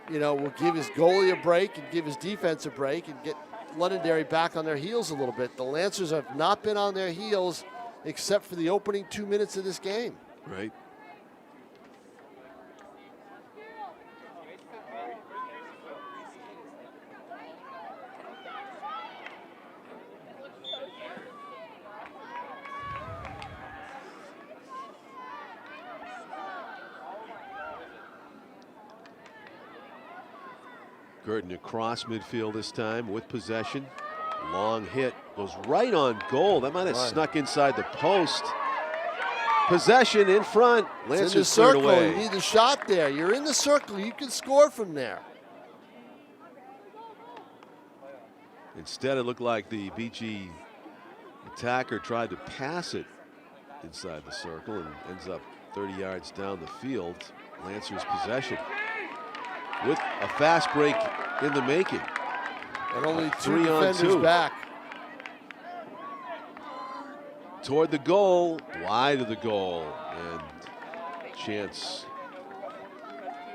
you know, will give his goalie a break and give his defense a break and get Londonderry back on their heels a little bit. The Lancers have not been on their heels except for the opening 2 minutes of this game. Right. Guertin across midfield this time with possession. Long hit, goes right on goal. That might have snuck inside the post. Possession in front. Lancers in the circle. Away. You need the shot there. You're in the circle. You can score from there. Instead, it looked like the BG attacker tried to pass it inside the circle and ends up 30 yards down the field. Lancers possession with a fast break in the making. And only 2 defenders back. Toward the goal, wide of the goal, and chance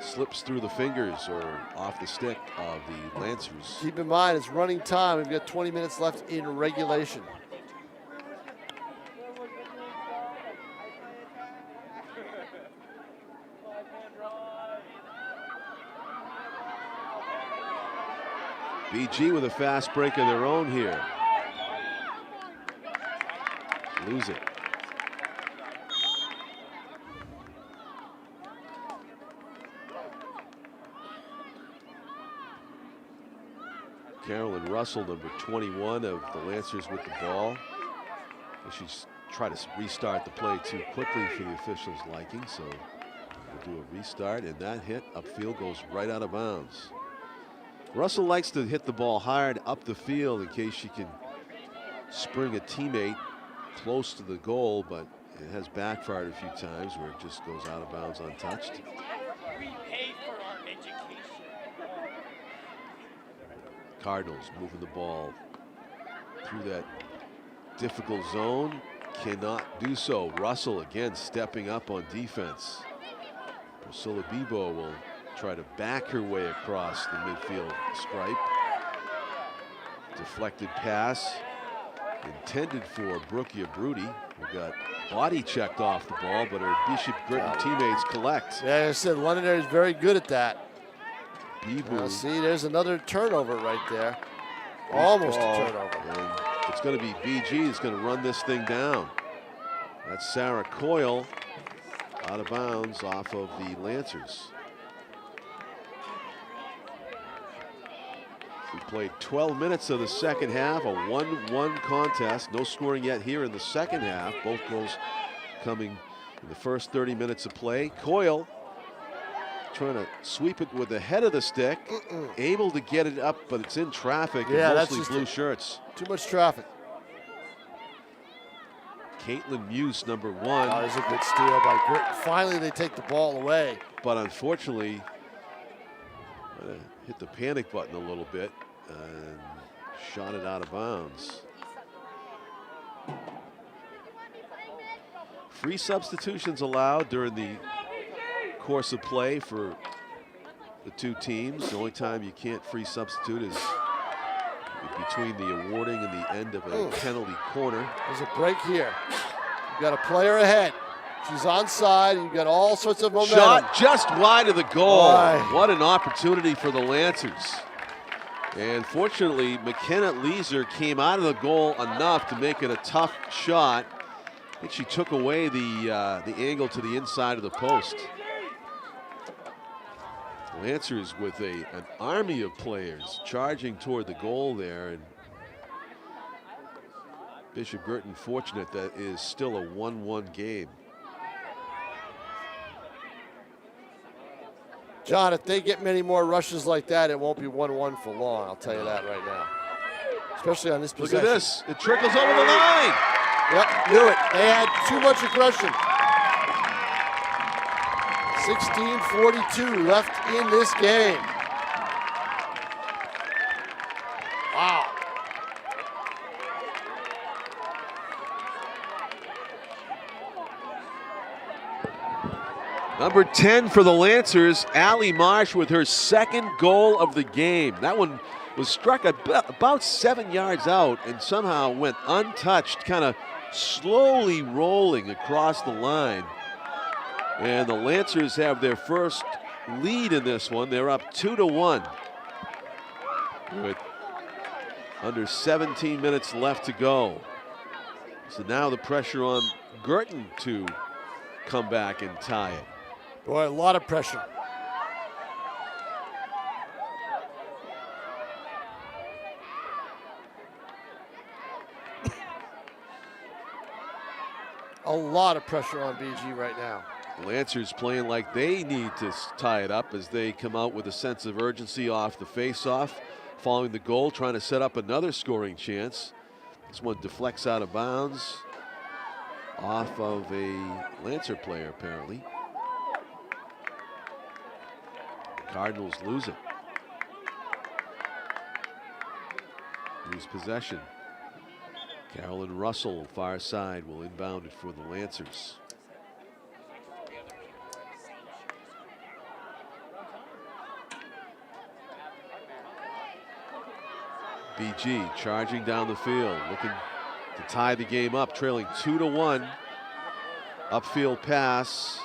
slips through the fingers or off the stick of the Lancers. Keep in mind, it's running time. We've got 20 minutes left in regulation. BG with a fast break of their own here. Lose it. Carolyn Russell, number 21 of the Lancers with the ball. She's trying to restart the play too quickly for the officials' liking, so we'll do a restart, and that hit upfield goes right out of bounds. Russell likes to hit the ball hard up the field in case she can spring a teammate close to the goal, but it has backfired a few times where it just goes out of bounds untouched. Cardinals moving the ball through that difficult zone, cannot do so. Russell again stepping up on defense. Priscilla Bebo will try to back her way across the midfield stripe. Deflected pass intended for Brookia Broody, who got body checked off the ball, but her Bishop Guertin teammates collect. Yeah, I said Londonderry is very good at that. Bebo. See, there's another turnover right there. Almost a turnover. And it's going to be BG that's going to run this thing down. That's Sarah Coyle out of bounds off of the Lancers. We played 12 minutes of the second half, a 1-1 contest. No scoring yet here in the second half. Both goals coming in the first 30 minutes of play. Coyle trying to sweep it with the head of the stick. Able to get it up, but it's in traffic. Yeah, and that's mostly just blue shirts. Too much traffic. Caitlin Muse, number 1. Oh, there's a good steal by Guertin. Finally, they take the ball away. But unfortunately, hit the panic button a little bit and shot it out of bounds. Free substitutions allowed during the course of play for the two teams. The only time you can't free substitute is between the awarding and the end of a penalty corner. There's a break here. You've got a player ahead. She's onside. You've got all sorts of momentum. Shot just wide of the goal. Boy. What an opportunity for the Lancers. And fortunately, McKenna Leeser came out of the goal enough to make it a tough shot. I think she took away the angle to the inside of the post. Lancers with an army of players charging toward the goal there, and Bishop Guertin fortunate that it is still a 1-1 game. John, if they get many more rushes like that, it won't be 1-1 for long. I'll tell you that right now. Especially on this possession. Look at this. It trickles over the line. Yep, knew it. They had too much aggression. 16:42 left in this game. Wow. Number 10 for the Lancers, Allie Marsh with her second goal of the game. That one was struck about 7 yards out and somehow went untouched, kind of slowly rolling across the line. And the Lancers have their first lead in this one. They're up 2-1 with under 17 minutes left to go. So now the pressure on Guertin to come back and tie it. Boy, a lot of pressure. A lot of pressure on BG right now. Lancers playing like they need to tie it up as they come out with a sense of urgency off the face-off, following the goal, trying to set up another scoring chance. This one deflects out of bounds off of a Lancer player, apparently. The Cardinals lose it. Lose possession. Carolyn Russell, far side, will inbound it for the Lancers. BG charging down the field, looking to tie the game up, trailing 2-1. Upfield pass.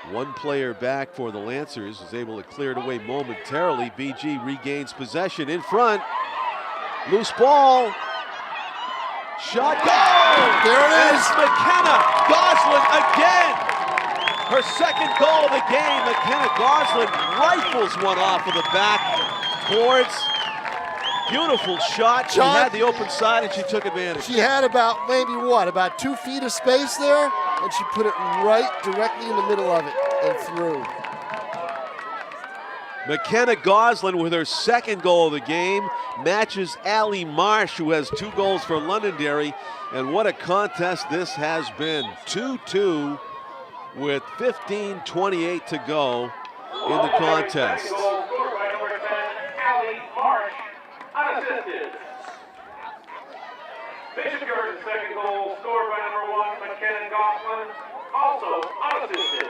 One player back for the Lancers, is able to clear it away momentarily. BG regains possession in front. Loose ball. Shot, goal! There it is. It's McKenna Goslin again. Her second goal of the game. McKenna Goslin rifles one off of the back boards. Beautiful shot. She had the open side and she took advantage. She had about maybe about 2 feet of space there, and she put it right directly in the middle of it and through. McKenna Goslin with her second goal of the game matches Allie Marsh, who has 2 goals for Londonderry. And what a contest this has been. 2-2 with 15:28 to go in the contest. Unassisted. Bishop Guertin's second goal scored by number 1, McKenna Goslin, also unassisted.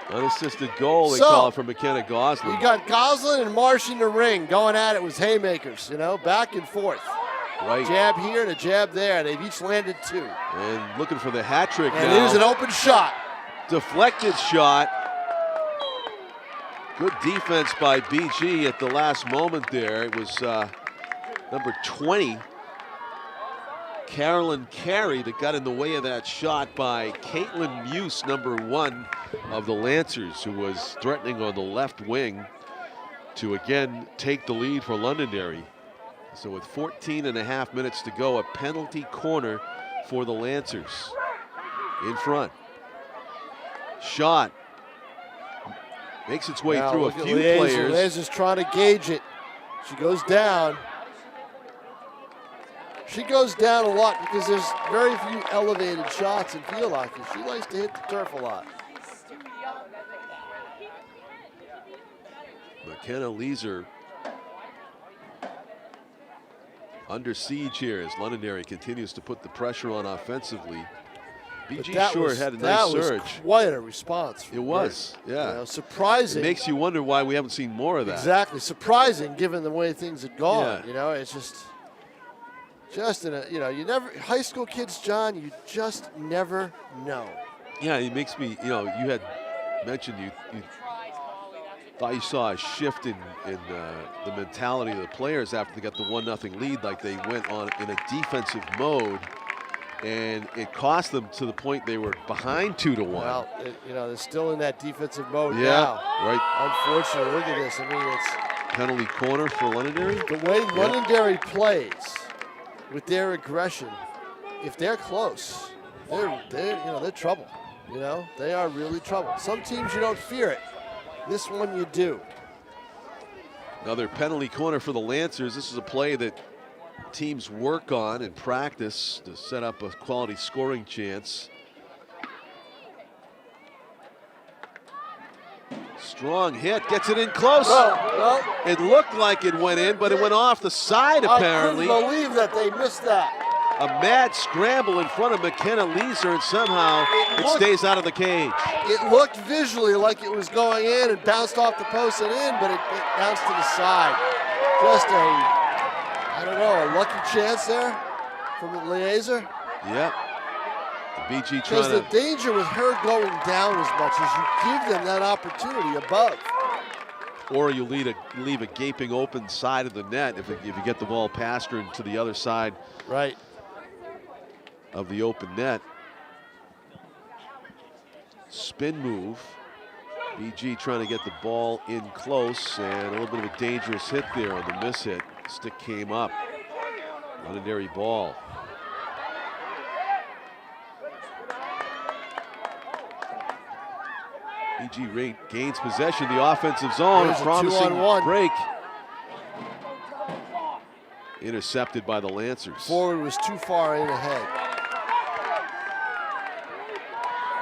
Unassisted goal they call for McKenna Goslin. You got Goslin and Marsh in the ring going at it with haymakers, back and forth. Right. Jab here and a jab there. They've each landed 2. And looking for the hat trick now. And it is an open shot. Deflected shot. Good defense by BG at the last moment there. It was number 20, Carolyn Carey, that got in the way of that shot by Caitlin Muse, number 1 of the Lancers, who was threatening on the left wing to again take the lead for Londonderry. So with 14.5 minutes to go, a penalty corner for the Lancers. In front. Shot. Makes its way through a few players. Liz is trying to gauge it. She goes down. She goes down a lot because there's very few elevated shots in field hockey. She likes to hit the turf a lot. McKenna Leeser under siege here as Londonderry continues to put the pressure on offensively. BG sure had a nice surge. That was quite a response. It was, yeah. Surprising. It makes you wonder why we haven't seen more of that. Exactly, surprising given the way things had gone. Yeah. It's just in a, you never, high school kids, John, you just never know. Yeah, it makes me, you had mentioned you thought you saw a shift in the mentality of the players after they got the 1-0 lead, like they went on in a defensive mode, and it cost them to the point they were behind 2-1. Well, they're still in that defensive mode now. Yeah, right. Unfortunately, look at this. I mean, it's penalty corner for Londonderry. The way Londonderry plays with their aggression, if they're close, they're trouble. They are really trouble. Some teams you don't fear it. This one you do. Another penalty corner for the Lancers. This is a play that teams work on in practice to set up a quality scoring chance. Strong hit, gets it in close. It looked like it went in, but it went off the side apparently. I couldn't believe that they missed that. A mad scramble in front of McKenna Leeser, and somehow it stays out of the cage. It looked visually like it was going in and bounced off the post and in, but it bounced to the side. Just a lucky chance there from the Leaser. Yep. BG Because trying the danger with her going down as much as you give them that opportunity above. Or you leave a gaping open side of the net if you get the ball past her and to the other side. Right. Of the open net. Spin move. BG trying to get the ball in close, and a little bit of a dangerous hit there on the miss hit. Stick came up. Londonderry ball. BG gains possession, the offensive zone, promising break. Intercepted by the Lancers. Forward was too far in ahead.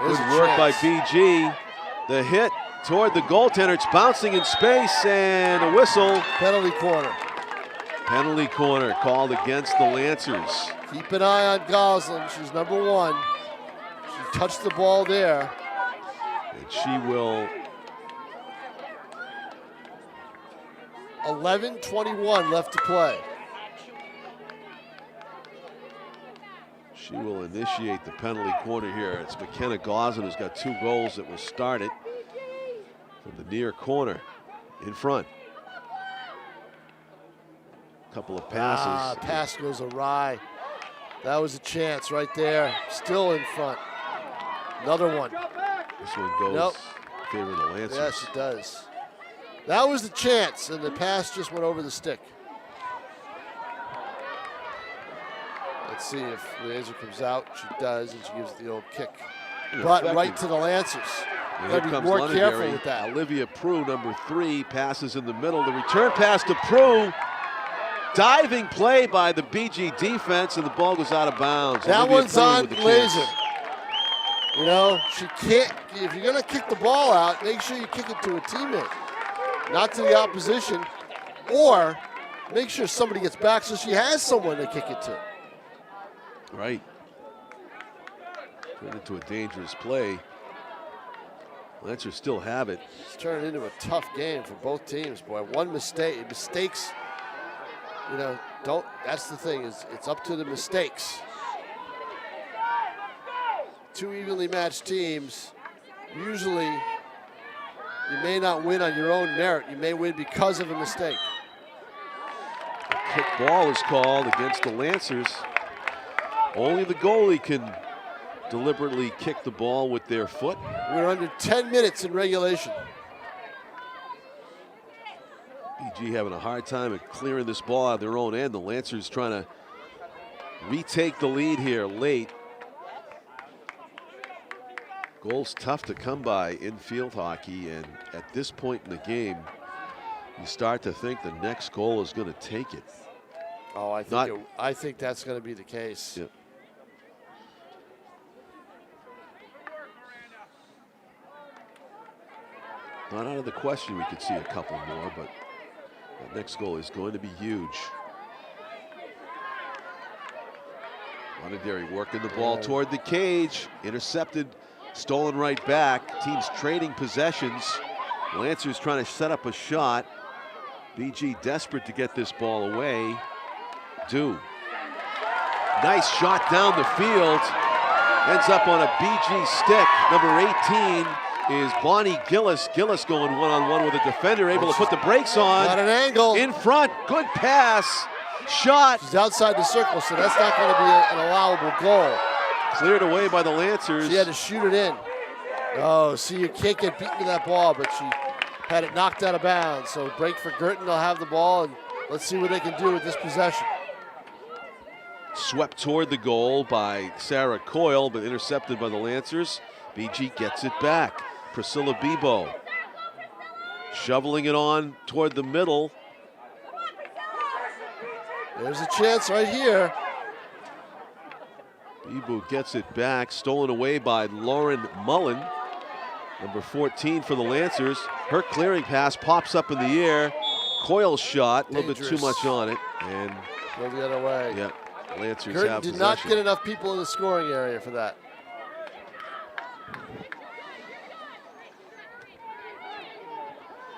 Good work by BG. The hit toward the goaltender. It's bouncing in space, and a whistle. Penalty corner. Penalty corner called against the Lancers. Keep an eye on Goslin. She's number 1. She touched the ball there. And she will. 11:21 left to play. She will initiate the penalty corner here. It's McKenna Goslin who's got 2 goals that will start it from the near corner in front. Couple of passes. Pass goes awry. That was a chance right there. Still in front. Another one. This one goes in favor of the Lancers. Yes, it does. That was the chance, and the pass just went over the stick. Let's see if Laser comes out. She does, and she gives it the old kick. But right to the Lancers. Here Gotta be comes more Londonderry. careful with that. Olivia Prue, number 3, passes in the middle. The return pass to Prue. Diving play by the BG defense, and the ball goes out of bounds. That Olivia one's Prue on with the Laser. chance. You know, she can't, if you're going to kick the ball out, make sure you kick it to a teammate, not to the opposition, or make sure somebody gets back so she has someone to kick it to. Right. Turned into a dangerous play. Lancers still have it. It's turned into a tough game for both teams, boy. One mistake, mistakes, you know, that's the thing, is it's up to the mistakes. Two evenly matched teams, usually you may not win on your own merit. You may win because of a mistake. Kick ball is called against the Lancers. Only the goalie can deliberately kick the ball with their foot. We're under 10 minutes in regulation. BG having a hard time at clearing this ball out of their own end. The Lancers trying to retake the lead here late. Goals tough to come by in field hockey, and at this point in the game, you start to think the next goal is going to take it. Oh, I think that's going to be the case. Yep. Not out of the question we could see a couple more, but that next goal is going to be huge. Londonderry working the ball toward the cage, intercepted, stolen right back. Teams trading possessions. Lancers trying to set up a shot. BG desperate to get this ball away. Nice shot down the field. Ends up on a BG stick. Number 18 is Bonnie Gillis. Gillis going one-on-one with a defender, able to put the brakes on. Got an angle. In front, good pass. Shot. She's outside the circle, so that's not going to be an allowable goal. Cleared away by the Lancers. She had to shoot it in. Oh, see, you can't get beaten to that ball, but she had it knocked out of bounds. So break for Guertin. They'll have the ball, and let's see what they can do with this possession. Swept toward the goal by Sarah Coyle, but intercepted by the Lancers. BG gets it back. Priscilla Bebo shoveling it on toward the middle. There's a chance right here. Bebo gets it back, stolen away by Lauren Mullen. Number 14 for the Lancers. Her clearing pass pops up in the air. Coyle's shot, a little bit too much on it. And go the other way. Yeah, Lancers Guertin have did possession. not get enough people in the scoring area for that.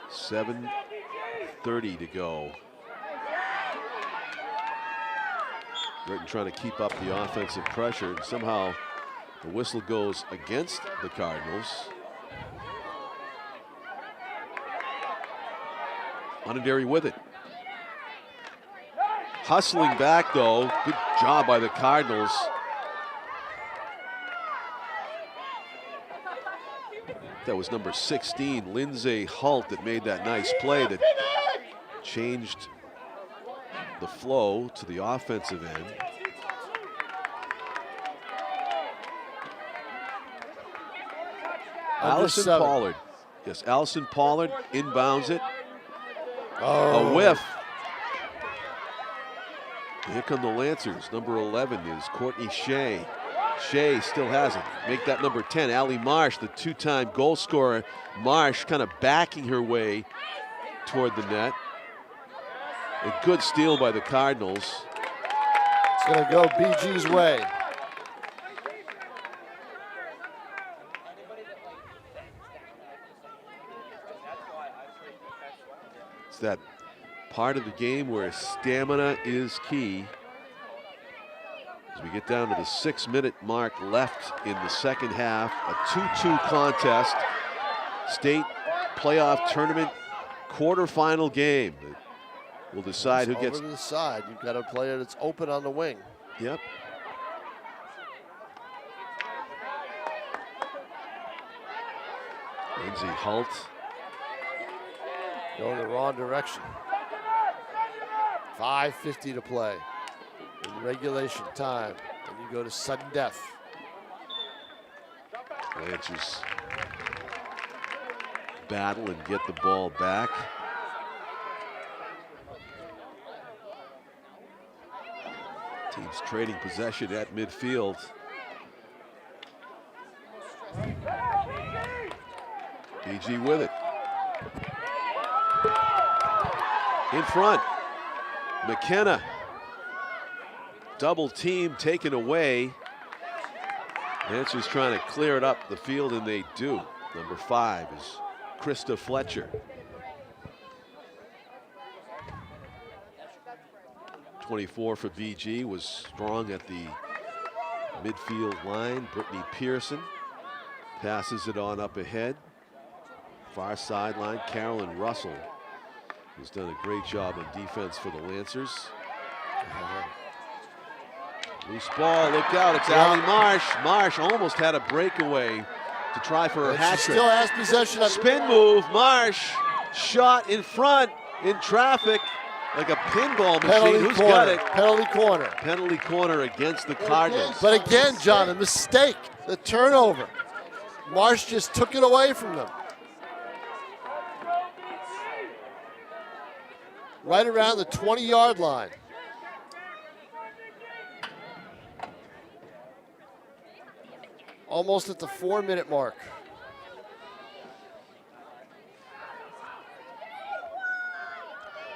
.7:30 to go. Guertin trying to keep up the offensive pressure, and somehow the whistle goes against the Cardinals. Londonderry with it. Hustling back though, good job by the Cardinals. That was number 16, Lindsay Holt, that made that nice play that changed the flow to the offensive end. Allison Pollard. Yes, Allison Pollard inbounds it. Oh. A whiff. Here come the Lancers. Number 11 is Courtney Shea. Shea still has it. Make that number 10, Allie Marsh, the two-time goal scorer. Marsh kind of backing her way toward the net. A good steal by the Cardinals. It's going to go BG's way. It's that part of the game where stamina is key. As we get down to the 6-minute mark left in the second half, a 2-2 contest. State playoff tournament quarterfinal game. We'll decide who gets over to the side. You've got a player that's open on the wing. Yep. Lindsay Holt. Going the wrong direction. 5:50 to play in regulation time. And you go to sudden death. Lancers battle and get the ball back. Teams trading possession at midfield. BG with it. In front. McKenna. Double team taken away. Lancers trying to clear it up the field, and they do. Number 5 is Krista Fletcher. 24 for BG, was strong at the midfield line. Brittany Pearson passes it on up ahead. Far sideline, Carolyn Russell has done a great job on defense for the Lancers. Loose ball, look out, it's Allie Marsh. Marsh almost had a breakaway to try for her hat trick. Still has possession of spin move, Marsh, shot in front, in traffic, like a pinball machine. Penalty Who's corner. got it? Penalty corner. Penalty corner against the Cardinals. But again, John, a mistake. The turnover. Marsh just took it away from them. Right around the 20-yard line. Almost at the 4-minute mark.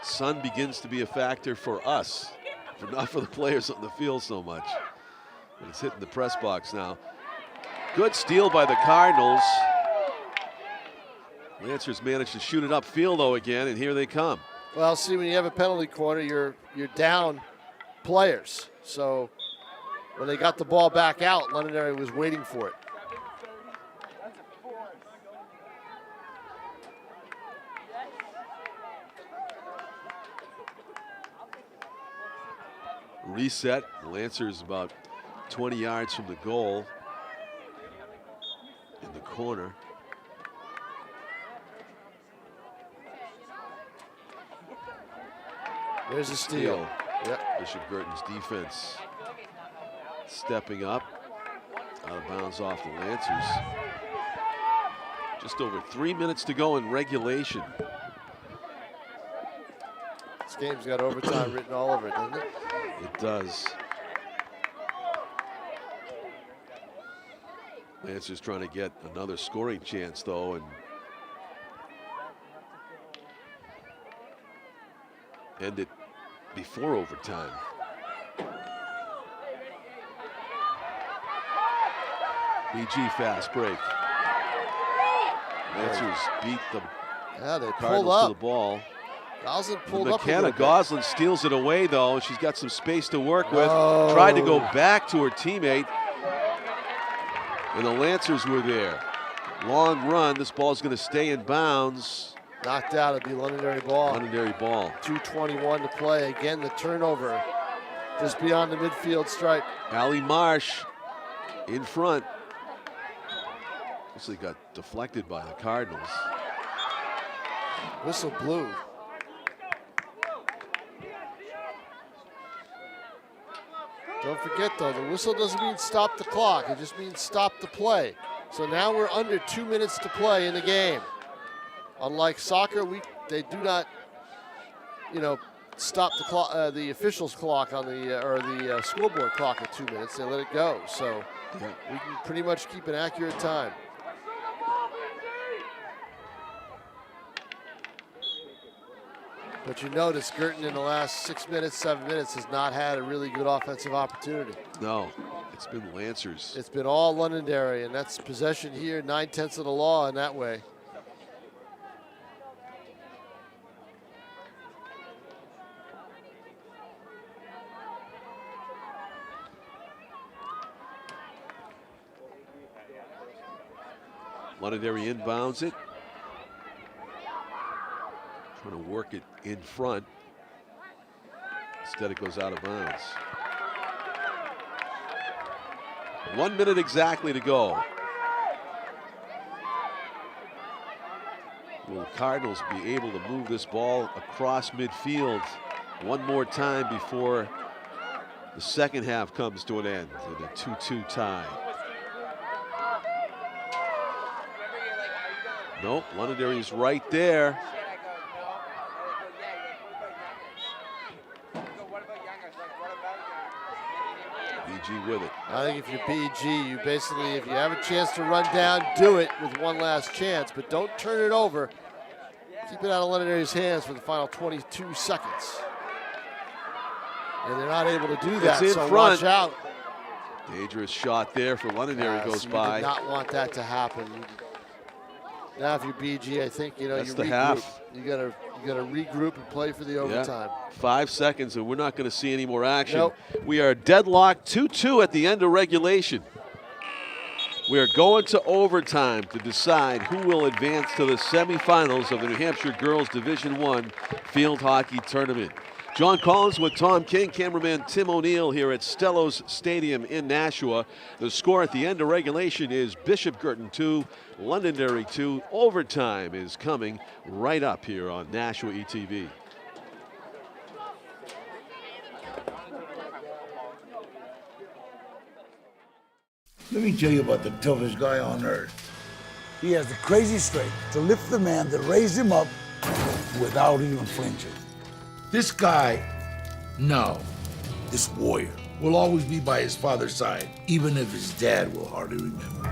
Sun begins to be a factor for us, not for the players on the field so much. And it's hitting the press box now. Good steal by the Cardinals. Lancers managed to shoot it upfield though again, and here they come. Well, see, when you have a penalty corner, you're down players. So when they got the ball back out, Londonderry was waiting for it. Reset. Lancers about 20 yards from the goal in the corner. There's a steal. Yep. Bishop Guertin's defense stepping up. Out of bounds off the Lancers. Just over 3 minutes to go in regulation. This game's got overtime written all over it, doesn't it? It does. Lancers trying to get another scoring chance though, and end it before overtime. BG fast break. Lancers beat the Cardinals pulled up to the ball. Goslin pulled up. McKenna Goslin steals it away though. She's got some space to work with. Tried to go back to her teammate. And the Lancers were there. Long run. This ball's going to stay in bounds. Knocked out. It'd be Londonderry ball. Londonderry ball. 2:21 to play. Again, the turnover just beyond the midfield stripe. Allie Marsh in front. Actually got deflected by the Cardinals. Whistle blew. Don't forget though, the whistle doesn't mean stop the clock. It just means stop the play. So now we're under 2 minutes to play in the game. Unlike soccer, they do not, stop the clock, the officials' clock on the scoreboard clock at 2 minutes. They let it go. So we can pretty much keep an accurate time. But you notice Guertin in the last 6 minutes, 7 minutes has not had a really good offensive opportunity. No, it's been Lancers. It's been all Londonderry, and that's possession here, 9/10 of the law in that way. Londonderry inbounds it. Trying to work it in front. Instead it goes out of bounds. 1 minute exactly to go. We'll the Cardinals be able to move this ball across midfield one more time before the second half comes to an end in a 2-2 tie. Nope, Londonderry's right there. BG with it. I think if you're BG, you basically, if you have a chance to run down, do it with one last chance, but don't turn it over. Keep it out of Londonderry's hands for the final 22 seconds. And they're not able to do that, It's in so front. watch out. Dangerous shot there for Londonderry goes so by. You did not want that to happen. Now, if you're BG, I think you That's you the regroup. half. You gotta regroup and play for the overtime. 5 seconds, and we're not going to see any more action. Nope. We are deadlocked 2-2 at the end of regulation. We are going to overtime to decide who will advance to the semifinals of the New Hampshire Girls Division I Field Hockey Tournament. John Collins with Tom King, cameraman Tim O'Neill here at Stellos Stadium in Nashua. The score at the end of regulation is Bishop Guertin 2, Londonderry 2. Overtime is coming right up here on NashuaETV. Let me tell you about the toughest guy on earth. He has the crazy strength to lift the man that raised him up without even flinching. This guy, no, this warrior, will always be by his father's side, even if his dad will hardly remember.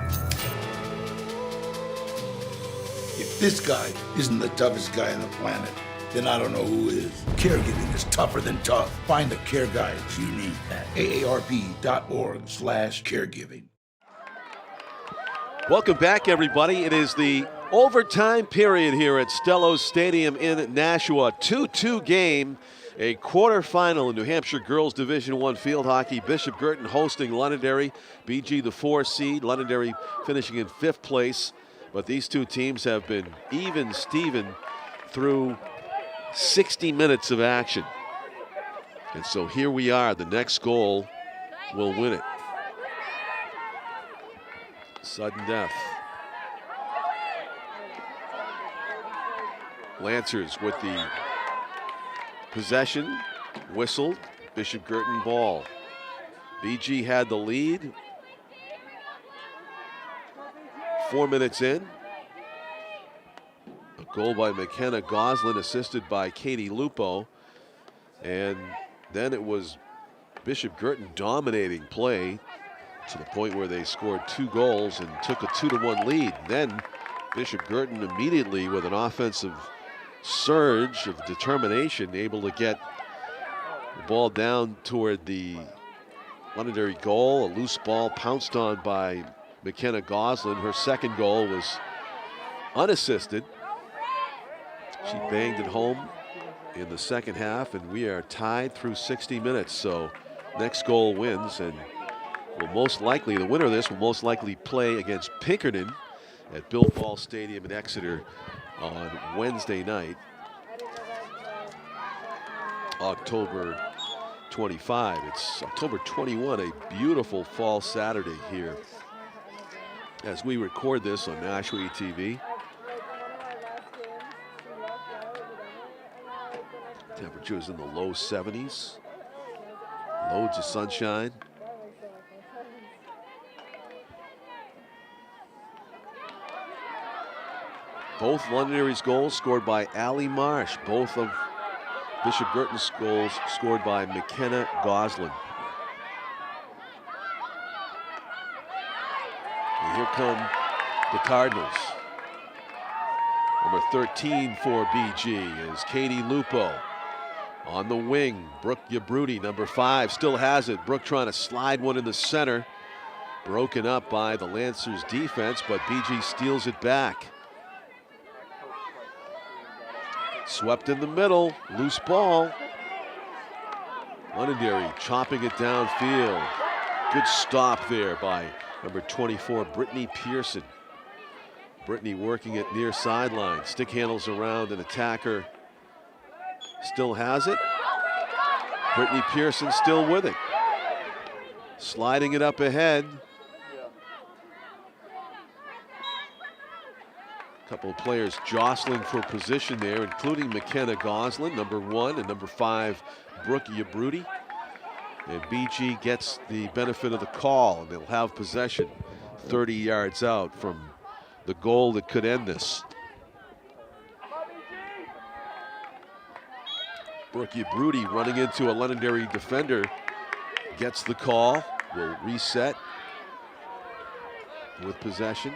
If this guy isn't the toughest guy on the planet, then I don't know who is. Caregiving is tougher than tough. Find the care guides you need at aarp.org/caregiving. Welcome back, everybody. It is the overtime period here at Stellos Stadium in Nashua. 2-2 game, a quarterfinal in New Hampshire Girls Division I Field Hockey. Bishop Guertin hosting Londonderry. BG the 4 seed. Londonderry finishing in 5th place. But these two teams have been even Steven through 60 minutes of action. And so here we are. The next goal will win it. Sudden death. Lancers with the possession, whistled, Bishop Guertin ball. BG had the lead. 4 minutes in. A goal by McKenna Goslin, assisted by Katie Lupo. And then it was Bishop Guertin dominating play to the point where they scored 2 goals and took a 2-1 lead. Then Bishop Guertin immediately with an offensive surge of determination, able to get the ball down toward the Londonderry goal. A loose ball pounced on by McKenna Goslin. Her second goal was unassisted. She banged it home in the second half, and we are tied through 60 minutes. So next goal wins, and will most likely, the winner of this will most likely play against Pinkerton at Bill Ball Stadium in Exeter on Wednesday night, October 25. It's October 21, a beautiful fall Saturday here as we record this on NashuaETV. Temperatures in the low 70s, loads of sunshine. Both Londonderry's goals scored by Allie Marsh. Both of Bishop Guertin's goals scored by McKenna Goslin. And here come the Cardinals. Number 13 for BG is Katie Lupo. On the wing, Brooke Yabruti, number 5, still has it. Brooke trying to slide one in the center. Broken up by the Lancers defense, but BG steals it back. Swept in the middle, loose ball. Londonderry chopping it downfield. Good stop there by number 24, Brittany Pearson. Brittany working it near sideline. Stick handles around an attacker. Still has it. Brittany Pearson still with it. Sliding it up ahead. A couple of players jostling for position there, including McKenna Goslin, number 1, and number 5, Brooke Yabruti. And BG gets the benefit of the call, and they'll have possession 30 yards out from the goal that could end this. Brooke Yabruti running into a Londonderry defender, gets the call, will reset with possession.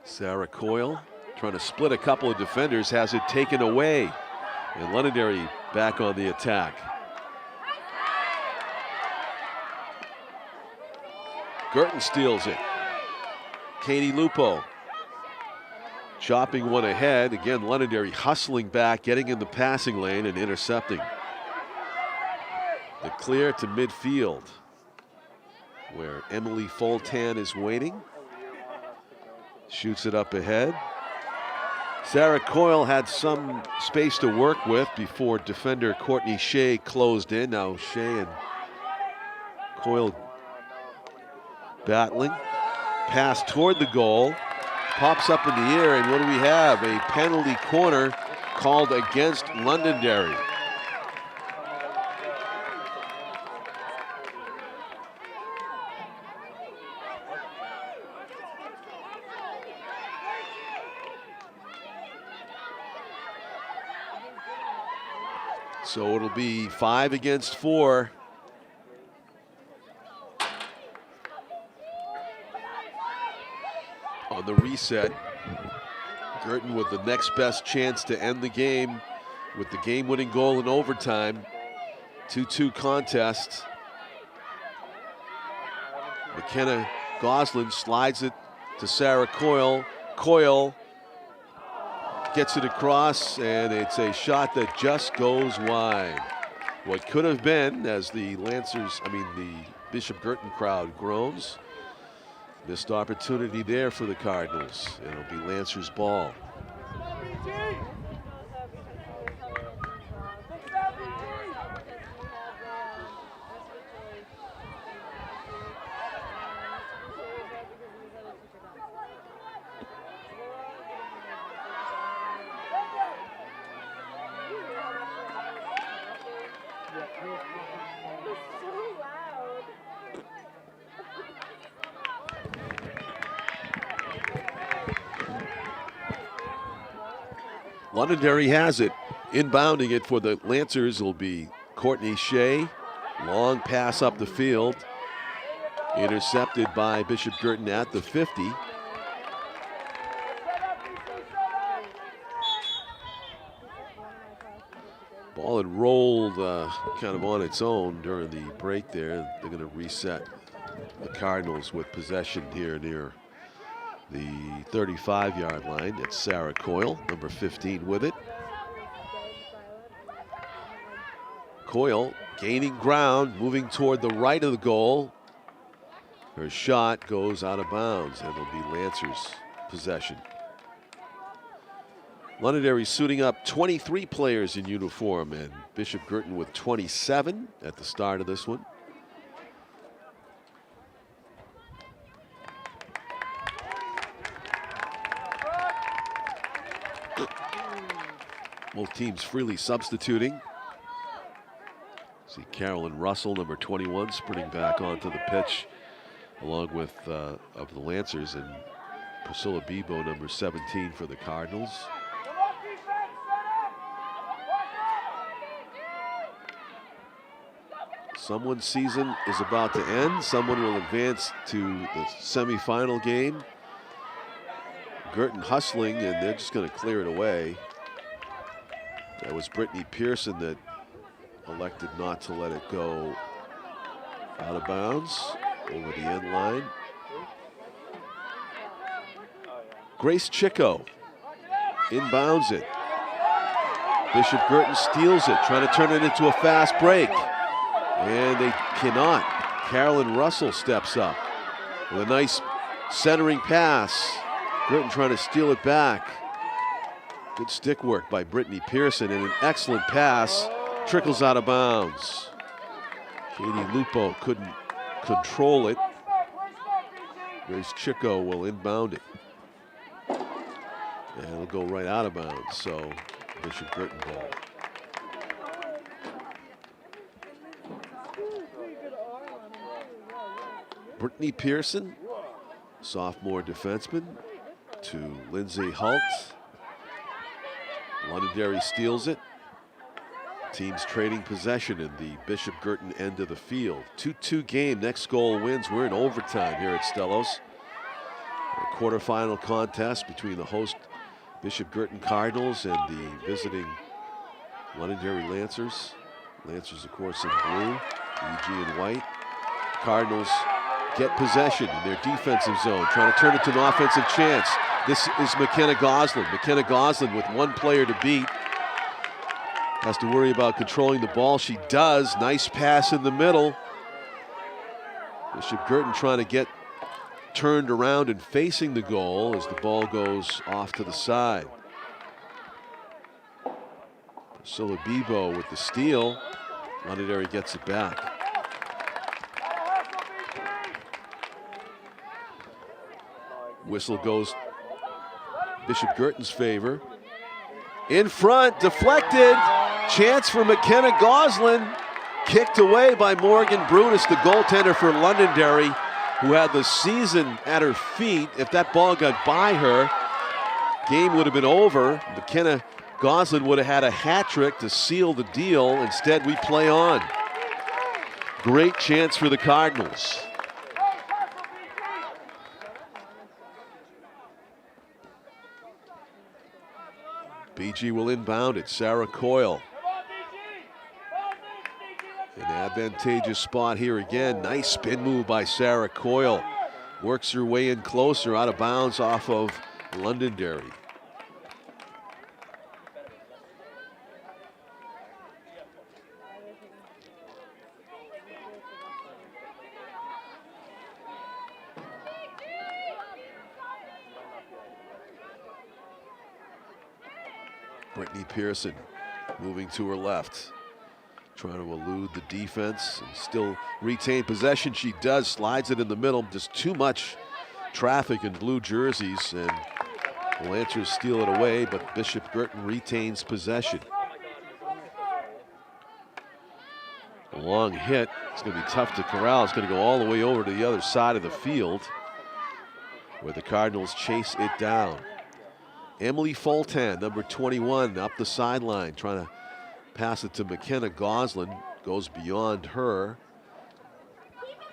Sarah Coyle trying to split a couple of defenders, has it taken away. And Londonderry back on the attack. Guertin steals it. Katie Lupo chopping one ahead. Again, Londonderry hustling back, getting in the passing lane and intercepting. The clear to midfield, where Emily Foltan is waiting. Shoots it up ahead. Sarah Coyle had some space to work with before defender Courtney Shea closed in. Now Shea and Coyle battling. Pass toward the goal. Pops up in the air, and what do we have? A penalty corner called against Londonderry. So it'll be 5 against 4. On the reset, Guertin with the next best chance to end the game with the game-winning goal in overtime. 2-2 contest. McKenna Goslin slides it to Sarah Coyle. Coyle gets it across, and it's a shot that just goes wide. What could have been, as the the Bishop Guertin crowd groans. Missed opportunity there for the Cardinals. It'll be Lancers' ball. Londonderry has it. Inbounding it for the Lancers will be Courtney Shea. Long pass up the field. Intercepted by Bishop Guertin at the 50. Ball had rolled kind of on its own during the break there. They're going to reset the Cardinals with possession here near the 35-yard line. It's Sarah Coyle, number 15, with it. Coyle gaining ground, moving toward the right of the goal. Her shot goes out of bounds, and it'll be Lancers' possession. Londonderry suiting up 23 players in uniform, and Bishop Guertin with 27 at the start of this one. Both teams freely substituting. See Carolyn Russell, number 21, sprinting back onto the pitch, along with of the Lancers, and Priscilla Bebo, number 17, for the Cardinals. Someone's season is about to end. Someone will advance to the semifinal game. Guertin hustling, and they're just going to clear it away. That was Brittany Pearson that elected not to let it go out of bounds over the end line. Grace Chico inbounds it. Bishop Guertin steals it, trying to turn it into a fast break. And they cannot. Carolyn Russell steps up with a nice centering pass. Guertin trying to steal it back. Good stick work by Brittany Pearson, and an excellent pass trickles out of bounds. Katie Lupo couldn't control it. Grace Chico will inbound it. And it'll go right out of bounds, so Bishop Guertin ball. Brittany Pearson, sophomore defenseman, to Lindsay Holt. Londonderry steals it. Teams trading possession in the Bishop Guertin end of the field. 2-2 game, next goal wins. We're in overtime here at Stellos. A quarterfinal contest between the host Bishop Guertin Cardinals and the visiting Londonderry Lancers. Lancers, of course, in blue, EG in white. Cardinals get possession in their defensive zone, trying to turn it to an offensive chance. This is McKenna Goslin. McKenna Goslin with one player to beat. Has to worry about controlling the ball. She does. Nice pass in the middle. Bishop Guertin trying to get turned around and facing the goal as the ball goes off to the side. Priscilla Bebo with the steal. Londonderry gets it back. Whistle goes Bishop Guertin's favor. In front, deflected. Chance for McKenna Goslin. Kicked away by Morgan Brutus, the goaltender for Londonderry, who had the season at her feet. If that ball got by her, game would have been over. McKenna Goslin would have had a hat trick to seal the deal. Instead, we play on. Great chance for the Cardinals. BG will inbound it. Sarah Coyle. An advantageous spot here again. Nice spin move by Sarah Coyle. Works her way in closer, out of bounds off of Londonderry. Brittany Pearson moving to her left, trying to elude the defense and still retain possession. She does, slides it in the middle. Just too much traffic in blue jerseys, and the Lancers steal it away, but Bishop Guertin retains possession. A long hit. It's going to be tough to corral. It's going to go all the way over to the other side of the field, where the Cardinals chase it down. Emily Fultan, number 21, up the sideline, trying to pass it to McKenna Goslin. Goes beyond her.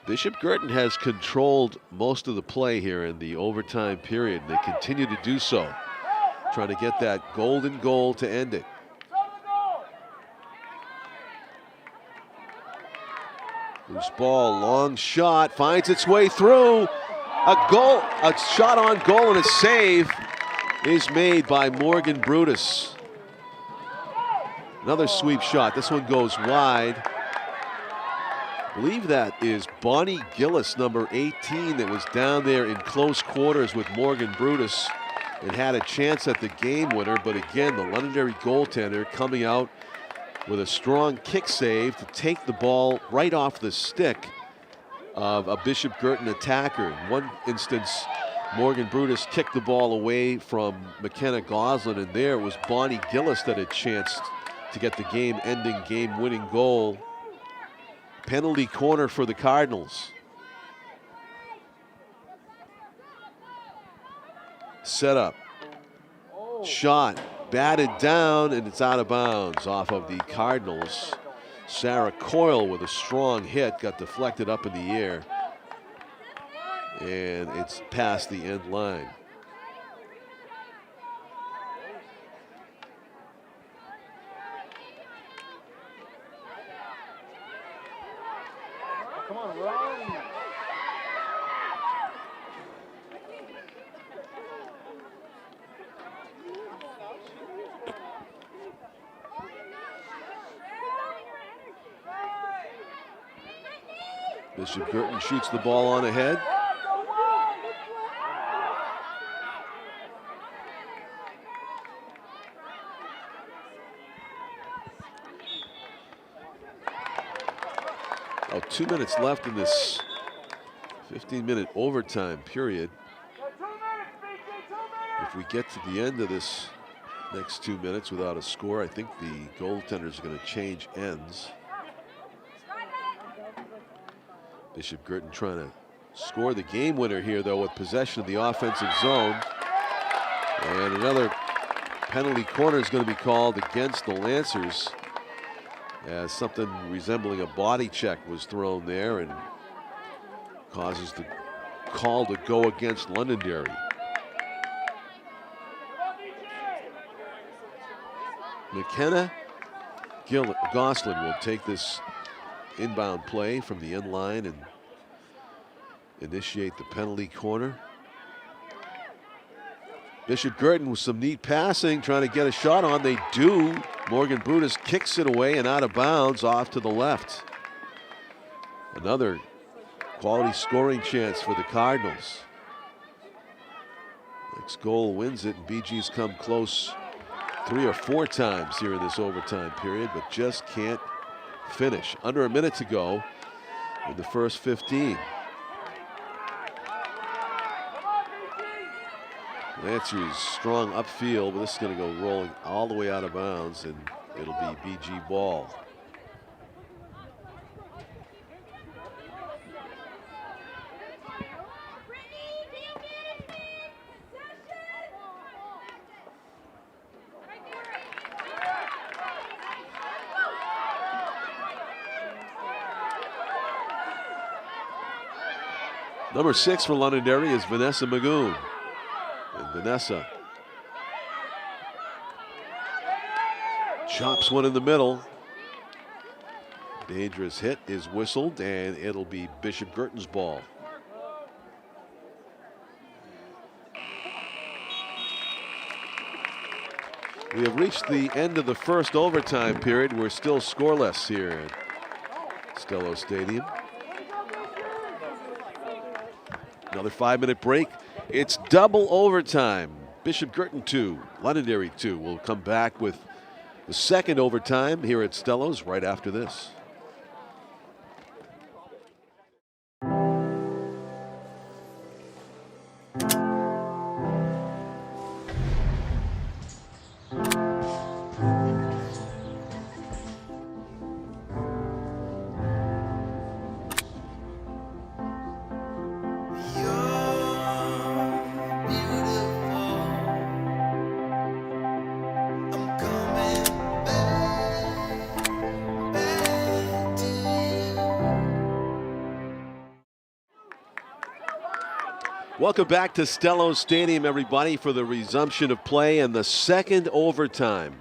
Bishop Guertin has controlled most of the play here in the overtime period, and they continue to do so, trying to get that golden goal to end it. Loose ball, long shot, finds its way through. A goal, a shot on goal, and a save is made by Morgan Brutus. Another sweep shot. This one goes wide. I believe that is Bonnie Gillis, number 18, that was down there in close quarters with Morgan Brutus and had a chance at the game winner. But again, the Londonderry goaltender coming out with a strong kick save to take the ball right off the stick of a Bishop Guertin attacker. In one instance, Morgan Brutus kicked the ball away from McKenna Goslin, and there was Bonnie Gillis that had chanced to get the game-ending, game-winning goal. Penalty corner for the Cardinals. Set up. Shot. Batted down, and it's out of bounds off of the Cardinals. Sarah Coyle with a strong hit, got deflected up in the air, and it's past the end line. Come on, run. Bishop Guertin shoots the ball on ahead. About 2 minutes left in this 15-minute overtime period. If we get to the end of this next 2 minutes without a score, I think the goaltenders are going to change ends. Bishop Guertin trying to score the game winner here, though, with possession of the offensive zone. And another penalty corner is going to be called against the Lancers, as something resembling a body check was thrown there and causes the call to go against Londonderry. McKenna Gosselin will take this inbound play from the end line and initiate the penalty corner. Bishop Guertin with some neat passing, trying to get a shot on. They do. Morgan Brutus kicks it away and out of bounds off to the left. Another quality scoring chance for the Cardinals. Next goal wins it, and BG's come close 3 or 4 times here in this overtime period, but just can't finish. Under a minute to go in the first 15. Lancers strong upfield, but this is going to go rolling all the way out of bounds, and it'll be BG ball. Number 6 for Londonderry is Vanessa Magoon. And Vanessa chops one in the middle. Dangerous hit is whistled, and it'll be Bishop Guertin's ball. We have reached the end of the first overtime period. We're still scoreless here at Stellos Stadium. Another 5-minute break. It's double overtime. Bishop Guertin 2, Londonderry 2. We'll come back with the second overtime here at Stellos right after this. Welcome back to Stellos Stadium, everybody, for the resumption of play and the second overtime.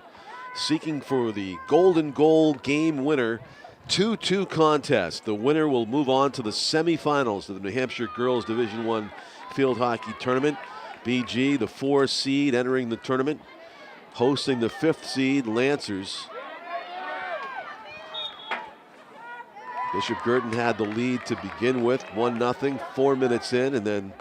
Seeking for the golden goal game winner, 2-2 contest. The winner will move on to the semifinals of the New Hampshire Girls Division I Field Hockey Tournament. BG, the 4 seed, entering the tournament, hosting the 5th seed Lancers. Bishop Guertin had the lead to begin with, 1-0, 4 minutes in, and then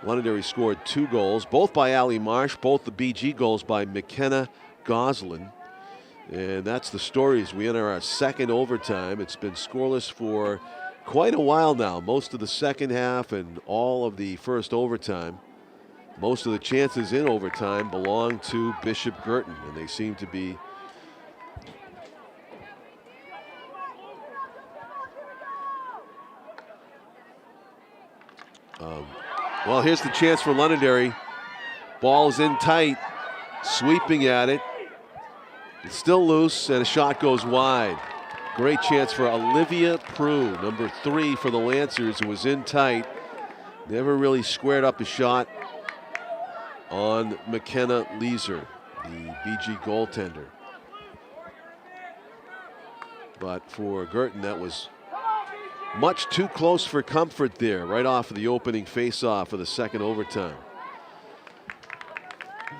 Londonderry scored 2 goals, both by Allie Marsh, both the BG goals by McKenna Gosselin. And that's the story as we enter our second overtime. It's been scoreless for quite a while now, most of the second half and all of the first overtime. Most of the chances in overtime belong to Bishop Guertin, and they seem to be well, here's the chance for Londonderry. Ball's in tight, sweeping at it. It's still loose, and a shot goes wide. Great chance for Olivia Prue, number 3 for the Lancers, who was in tight. Never really squared up a shot on McKenna Leeser, the BG goaltender. But for Guertin, that was much too close for comfort there, right off of the opening face-off of the second overtime.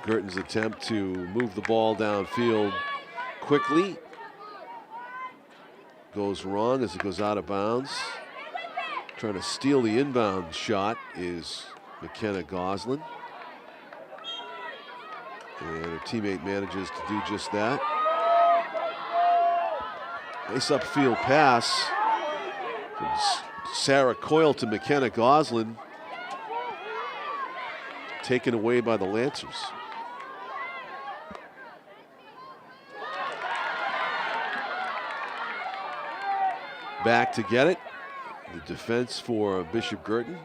Guertin's attempt to move the ball downfield quickly goes wrong as it goes out of bounds. Trying to steal the inbound shot is McKenna Gosselin. And her teammate manages to do just that. Nice upfield pass from Sarah Coyle to McKenna Goslin. Taken away by the Lancers. Back to get it. The defense for Bishop Guertin.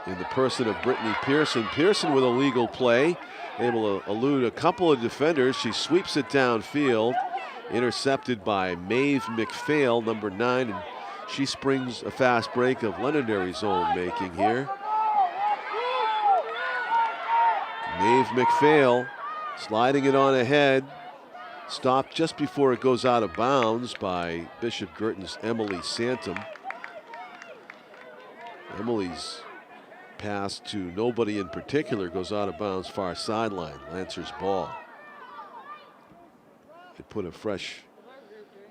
In the person of Brittany Pearson. Pearson with a legal play. Able to elude a couple of defenders. She sweeps it downfield. Intercepted by Maeve McPhail, number 9. And she springs a fast break of Londonderry's own making here. Maeve McPhail sliding it on ahead. Stopped just before it goes out of bounds by Bishop Guertin's Emily Santum. Emily's pass to nobody in particular goes out of bounds far sideline. Lancers ball. It put a fresh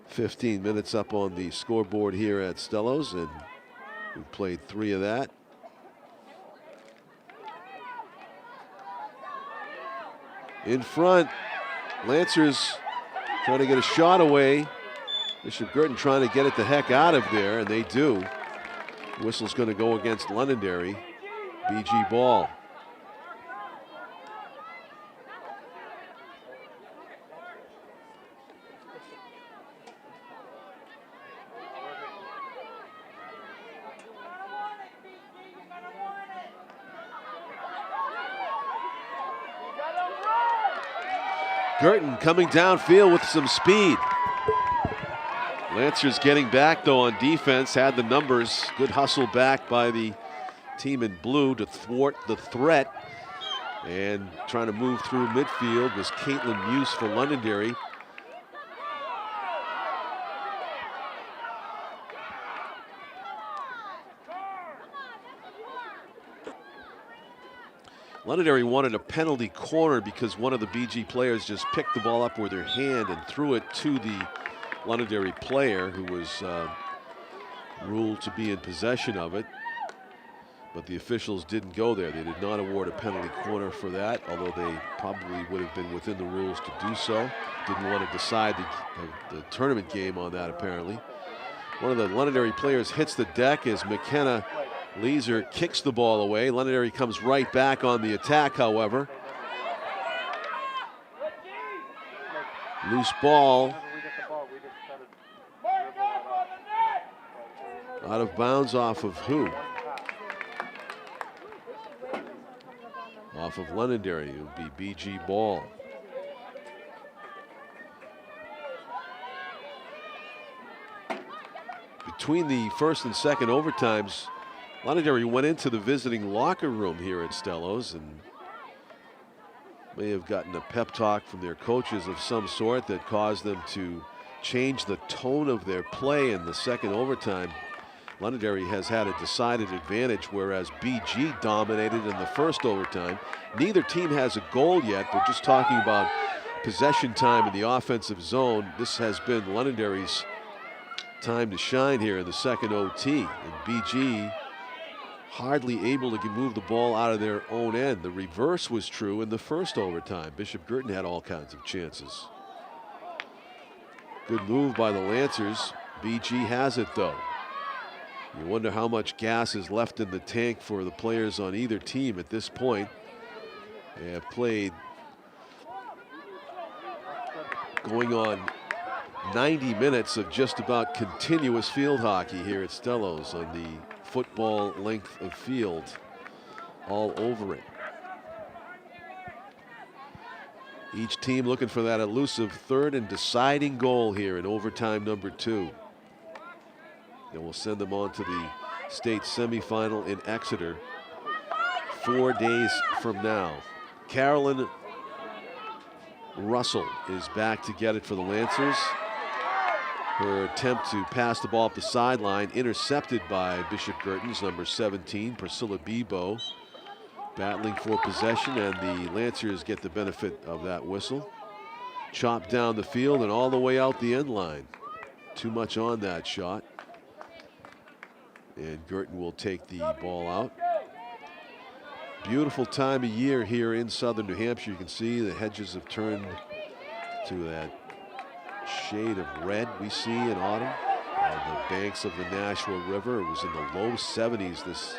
15 minutes up on the scoreboard here at Stellos, and we played 3 of that. In front, Lancers trying to get a shot away. Bishop Guertin trying to get it the heck out of there, and they do. Whistle's going to go against Londonderry. BG ball. Guertin coming downfield with some speed. Lancers getting back though on defense, had the numbers. Good hustle back by the team in blue to thwart the threat. And trying to move through midfield was Caitlin Muse for Londonderry. Londonderry wanted a penalty corner because one of the BG players just picked the ball up with her hand and threw it to the Londonderry player who was ruled to be in possession of it. But the officials didn't go there. They did not award a penalty corner for that, although they probably would have been within the rules to do so. Didn't want to decide the tournament game on that, apparently. One of the Londonderry players hits the deck as McKenna Leeser kicks the ball away. Londonderry comes right back on the attack, however. Loose ball. Out of bounds off of who? Off of Londonderry. It would be BG ball. Between the first and second overtimes, Londonderry went into the visiting locker room here at Stellos and may have gotten a pep talk from their coaches of some sort that caused them to change the tone of their play in the second overtime. Londonderry has had a decided advantage, whereas BG dominated in the first overtime. Neither team has a goal yet. We're just talking about possession time in the offensive zone. This has been Londonderry's time to shine here in the second OT. And BG hardly able to move the ball out of their own end. The reverse was true in the first overtime. Bishop Guertin had all kinds of chances. Good move by the Lancers. BG has it though. You wonder how much gas is left in the tank for the players on either team at this point. They have played going on 90 minutes of just about continuous field hockey here at Stellos on the football length of field all over it. Each team looking for that elusive third and deciding goal here in overtime number 2. And we'll send them on to the state semifinal in Exeter 4 days from now. Carolyn Russell is back to get it for the Lancers. Her attempt to pass the ball up the sideline intercepted by Bishop Guertin's number 17, Priscilla Bebo, battling for possession, and the Lancers get the benefit of that whistle. Chopped down the field and all the way out the end line. Too much on that shot. And Guertin will take the ball out. Beautiful time of year here in southern New Hampshire. You can see the hedges have turned to that shade of red we see in autumn. on the banks of the Nashua River. It was in the low 70s this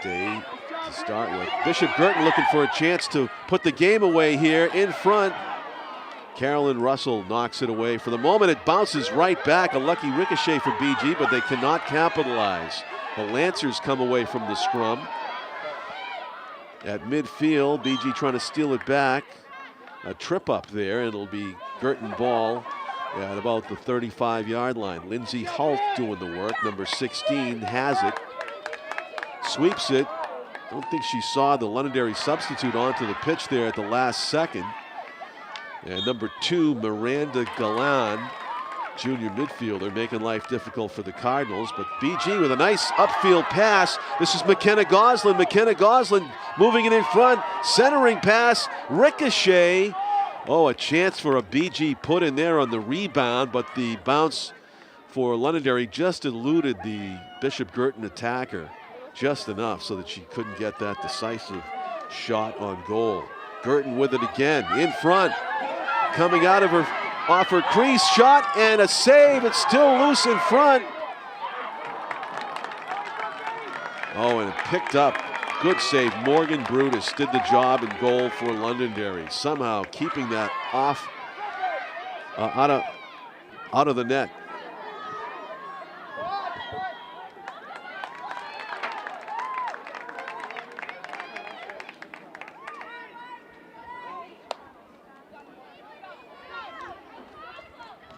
day to start with. Bishop Guertin looking for a chance to put the game away here in front. Carolyn Russell knocks it away. For the moment, it bounces right back. A lucky ricochet for BG, but they cannot capitalize. The Lancers come away from the scrum. At midfield, BG trying to steal it back. A trip up there, and it'll be Guertin ball at about the 35-yard line. Lindsay Holt doing the work. Number 16 has it. Sweeps it. Don't think she saw the Londonderry substitute onto the pitch there at the last second. And number 2, Miranda Galan, junior midfielder, making life difficult for the Cardinals. But BG with a nice upfield pass. This is McKenna Goslin. McKenna Goslin moving it in front. Centering pass. Ricochet. Oh, a chance for a BG put in there on the rebound, but the bounce for Londonderry just eluded the Bishop Guertin attacker just enough so that she couldn't get that decisive shot on goal. Guertin with it again, in front. Coming out of her, off her crease, shot and a save. It's still loose in front. Oh, and it picked up. Good save. Morgan Brutus did the job in goal for Londonderry. Somehow keeping that off, out of the net.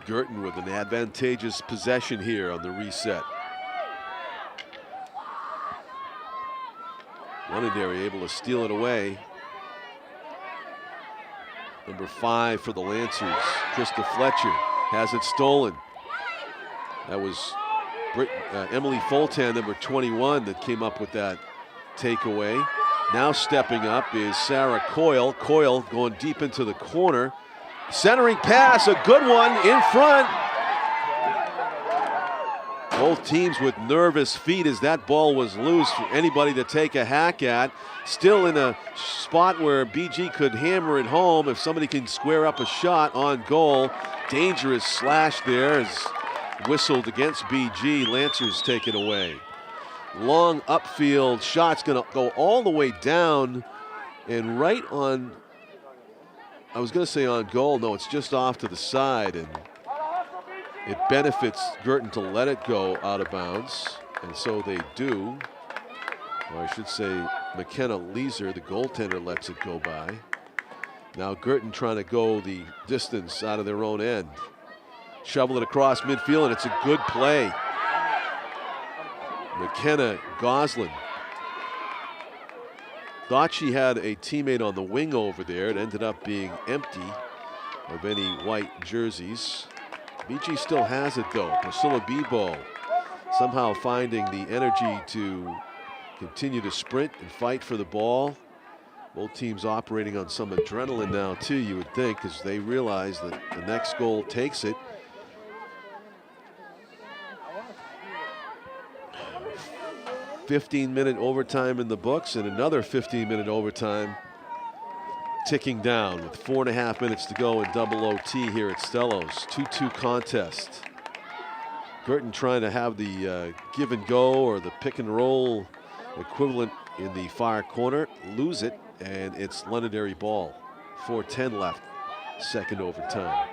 Guertin with an advantageous possession here on the reset. Londonderry able to steal it away. Number 5 for the Lancers, Krista Fletcher, has it stolen. That was Emily Foltan, number 21, that came up with that takeaway. Now stepping up is Sarah Coyle. Coyle going deep into the corner. Centering pass, a good one in front. Both teams with nervous feet as that ball was loose for anybody to take a hack at. Still in a spot where BG could hammer it home if somebody can square up a shot on goal. Dangerous slash there is whistled against BG. Lancers take it away. Long upfield shot's going to go all the way down and right on, I was going to say on goal. No, it's just off to the side, and it benefits Guertin to let it go out of bounds, and so they do. Or I should say McKenna Leeser, the goaltender, lets it go by. Now Guertin trying to go the distance out of their own end. Shovel it across midfield, and it's a good play. McKenna Goslin thought she had a teammate on the wing over there. It ended up being empty of any white jerseys. BG still has it though. Priscilla Bebo somehow finding the energy to continue to sprint and fight for the ball. Both teams operating on some adrenaline now too, you would think, because they realize that the next goal takes it. 15-minute overtime in the books and another 15-minute overtime ticking down with 4.5 minutes to go in double OT here at Stellos. 2-2 contest. Guertin trying to have the give and go or the pick and roll equivalent in the far corner. Lose it, and it's Londonderry ball. 4:10 left, second overtime.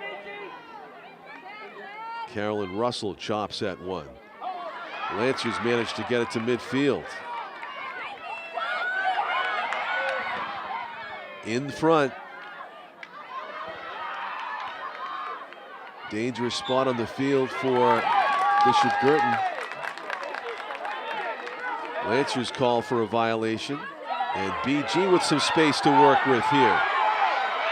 Carolyn Russell chops at one. Lancers managed to get it to midfield. In front. Dangerous spot on the field for Bishop Guertin. Lancers call for a violation. And BG with some space to work with here.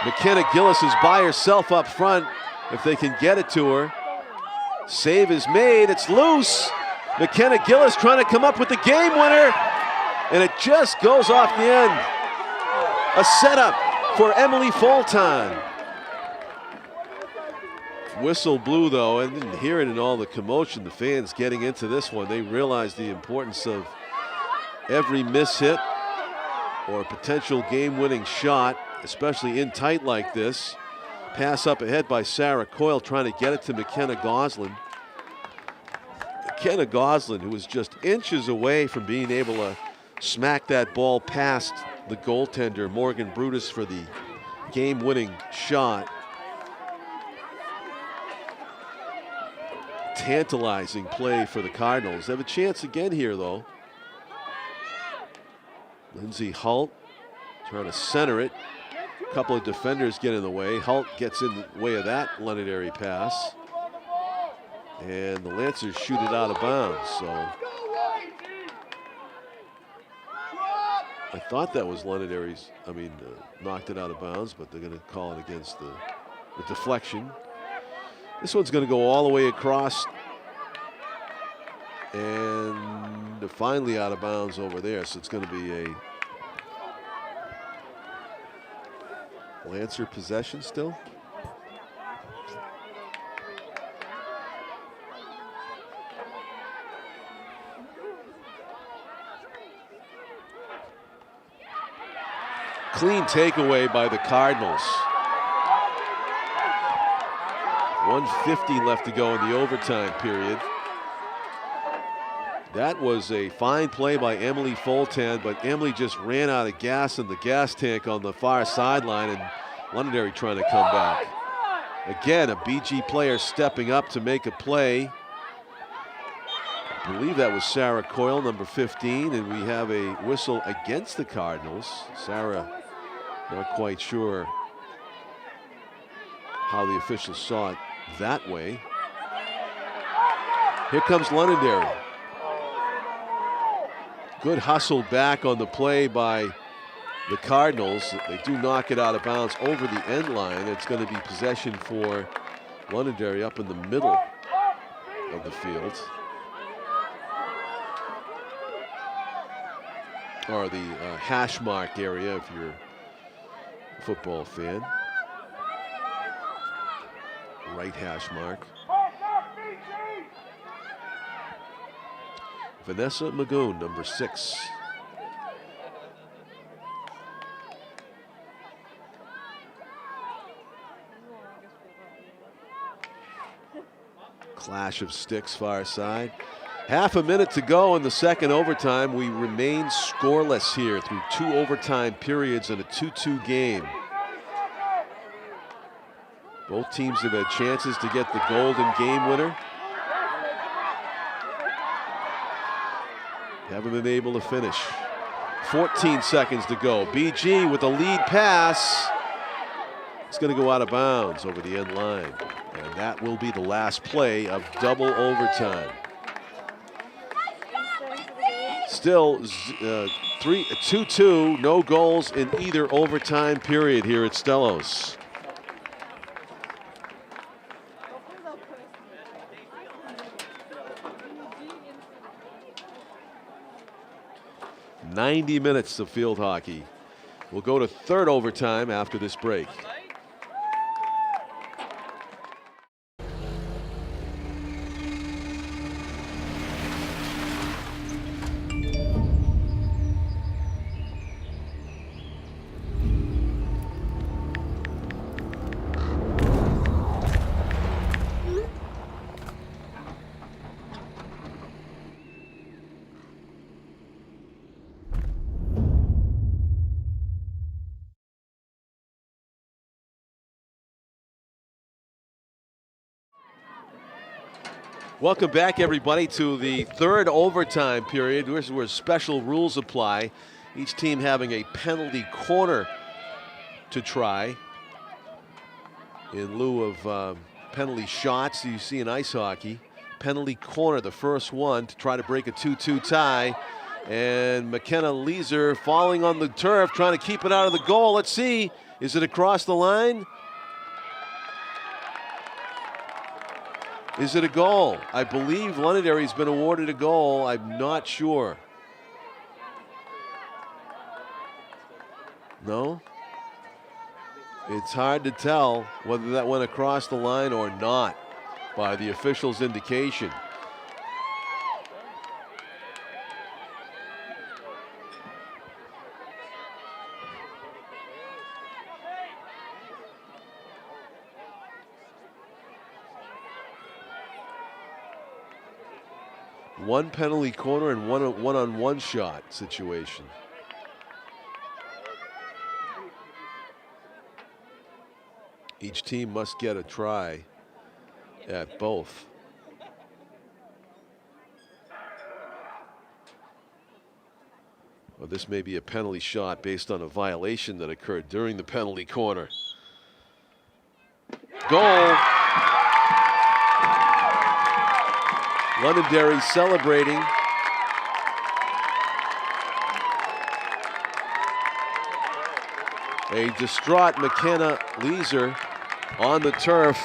McKenna Gillis is by herself up front if they can get it to her. Save is made, it's loose. McKenna Gillis trying to come up with the game winner, and it just goes off the end. A setup for Emily Foltan. Whistle blew though, and didn't hear it in all the commotion. The fans getting into this one, they realize the importance of every miss hit or potential game-winning shot, especially in tight like this. Pass up ahead by Sarah Coyle trying to get it to McKenna Goslin. McKenna Goslin, who was just inches away from being able to smack that ball past the goaltender, Morgan Brutus, for the game-winning shot. Tantalizing play for the Cardinals. They have a chance again here, though. Lindsey Holt trying to center it. A couple of defenders get in the way. Holt gets in the way of that Londonderry pass. And the Lancers shoot it out of bounds. So I thought that was Londonderry's, knocked it out of bounds, but they're going to call it against the deflection. This one's going to go all the way across and finally out of bounds over there. So it's going to be a Lancer possession still. Clean takeaway by the Cardinals. 1:50 left to go in the overtime period. That was a fine play by Emily Foltan, but Emily just ran out of gas in the gas tank on the far sideline, and Londonderry trying to come back. Again, a BG player stepping up to make a play. I believe that was Sarah Coyle, number 15, and we have a whistle against the Cardinals. Sarah, not quite sure how the officials saw it that way. Here comes Londonderry. Good hustle back on the play by the Cardinals. They do knock it out of bounds over the end line. It's going to be possession for Londonderry up in the middle of the field. Or the hash mark area if you're a football fan. Right hash mark. Vanessa Magoon, number 6. Clash of sticks far side. Half a minute to go in the second overtime. We remain scoreless here through 2 overtime periods in a 2-2 game. Both teams have had chances to get the golden game winner. Haven't been able to finish. 14 seconds to go. BG with a lead pass. It's going to go out of bounds over the end line. And that will be the last play of double overtime. Still 2-2, no goals in either overtime period here at Stellos. "90 minutes of field hockey." We'll go to third overtime after this break. Welcome back, everybody, to the third overtime period. This is where special rules apply. Each team having a penalty corner to try in lieu of penalty shots you see in ice hockey. Penalty corner, the first one, to try to break a 2-2 tie. And McKenna Leeser falling on the turf, trying to keep it out of the goal. Let's see, is it across the line? Is it a goal? I believe Londonderry's been awarded a goal. I'm not sure. No? It's hard to tell whether that went across the line or not by the official's indication. One penalty corner and one-on-one shot situation. Each team must get a try at both. Well, this may be a penalty shot based on a violation that occurred during the penalty corner. Goal. Londonderry celebrating. A distraught McKenna Leeser on the turf.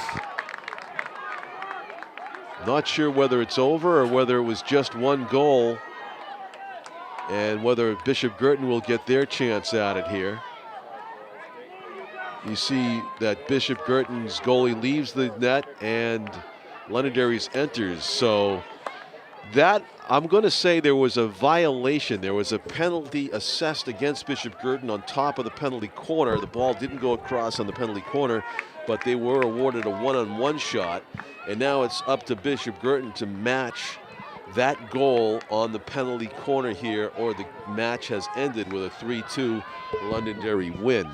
Not sure whether it's over or whether it was just one goal, and whether Bishop Guertin will get their chance at it here. You see that Bishop Guertin's goalie leaves the net and Londonderry's enters. So that, I'm going to say there was a violation. There was a penalty assessed against Bishop Guertin on top of the penalty corner. The ball didn't go across on the penalty corner, but they were awarded a one-on-one shot. And now it's up to Bishop Guertin to match that goal on the penalty corner here, or the match has ended with a 3-2 Londonderry win.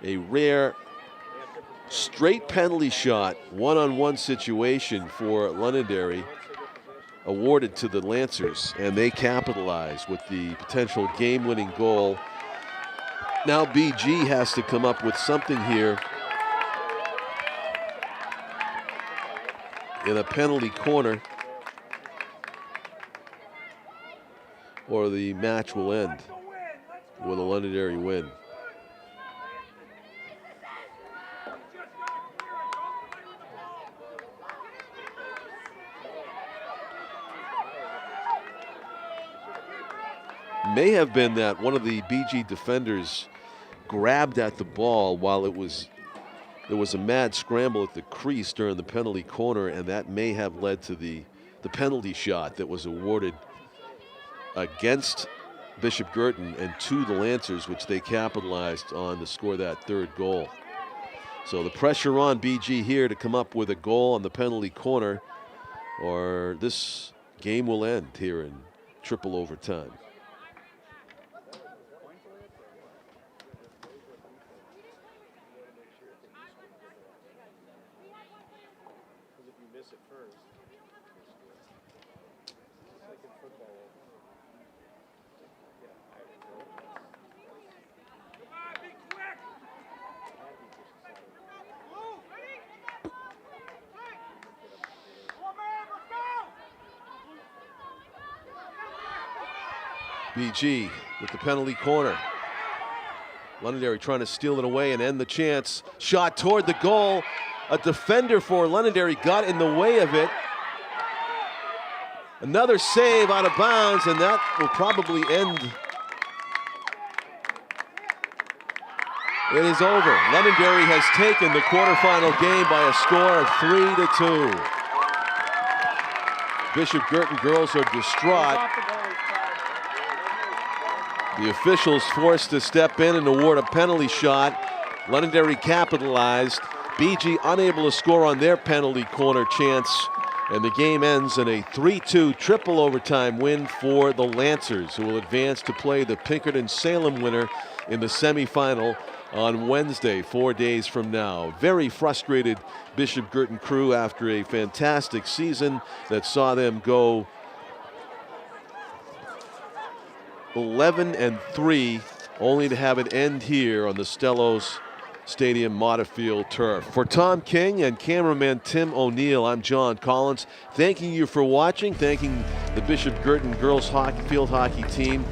A rare straight penalty shot, one-on-one situation for Londonderry, awarded to the Lancers, and they capitalized with the potential game-winning goal. Now BG has to come up with something here in a penalty corner, or the match will end with a Londonderry win. May have been that one of the BG defenders grabbed at the ball while there was a mad scramble at the crease during the penalty corner, and that may have led to the penalty shot that was awarded against Bishop Guertin and to the Lancers, which they capitalized on to score that third goal. So the pressure on BG here to come up with a goal on the penalty corner, or this game will end here in triple overtime. BG with the penalty corner. Londonderry trying to steal it away and end the chance. Shot toward the goal. A defender for Londonderry got in the way of it. Another save out of bounds, and that will probably end. It is over. Londonderry has taken the quarterfinal game by a score of 3-2. Bishop Guertin girls are distraught. The officials forced to step in and award a penalty shot. Londonderry capitalized. BG unable to score on their penalty corner chance. And the game ends in a 3-2 triple overtime win for the Lancers, who will advance to play the Pinkerton-Salem winner in the semifinal on Wednesday, 4 days from now. Very frustrated Bishop Guertin crew after a fantastic season that saw them go 11-3, only to have it end here on the Stellos Stadium Modifield turf. For Tom King and cameraman Tim O'Neill, I'm John Collins, thanking you for watching, thanking the Bishop Guertin girls field hockey team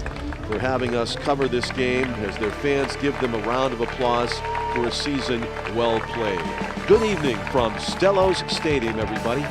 for having us cover this game as their fans give them a round of applause for a season well played. Good evening from Stellos Stadium, everybody.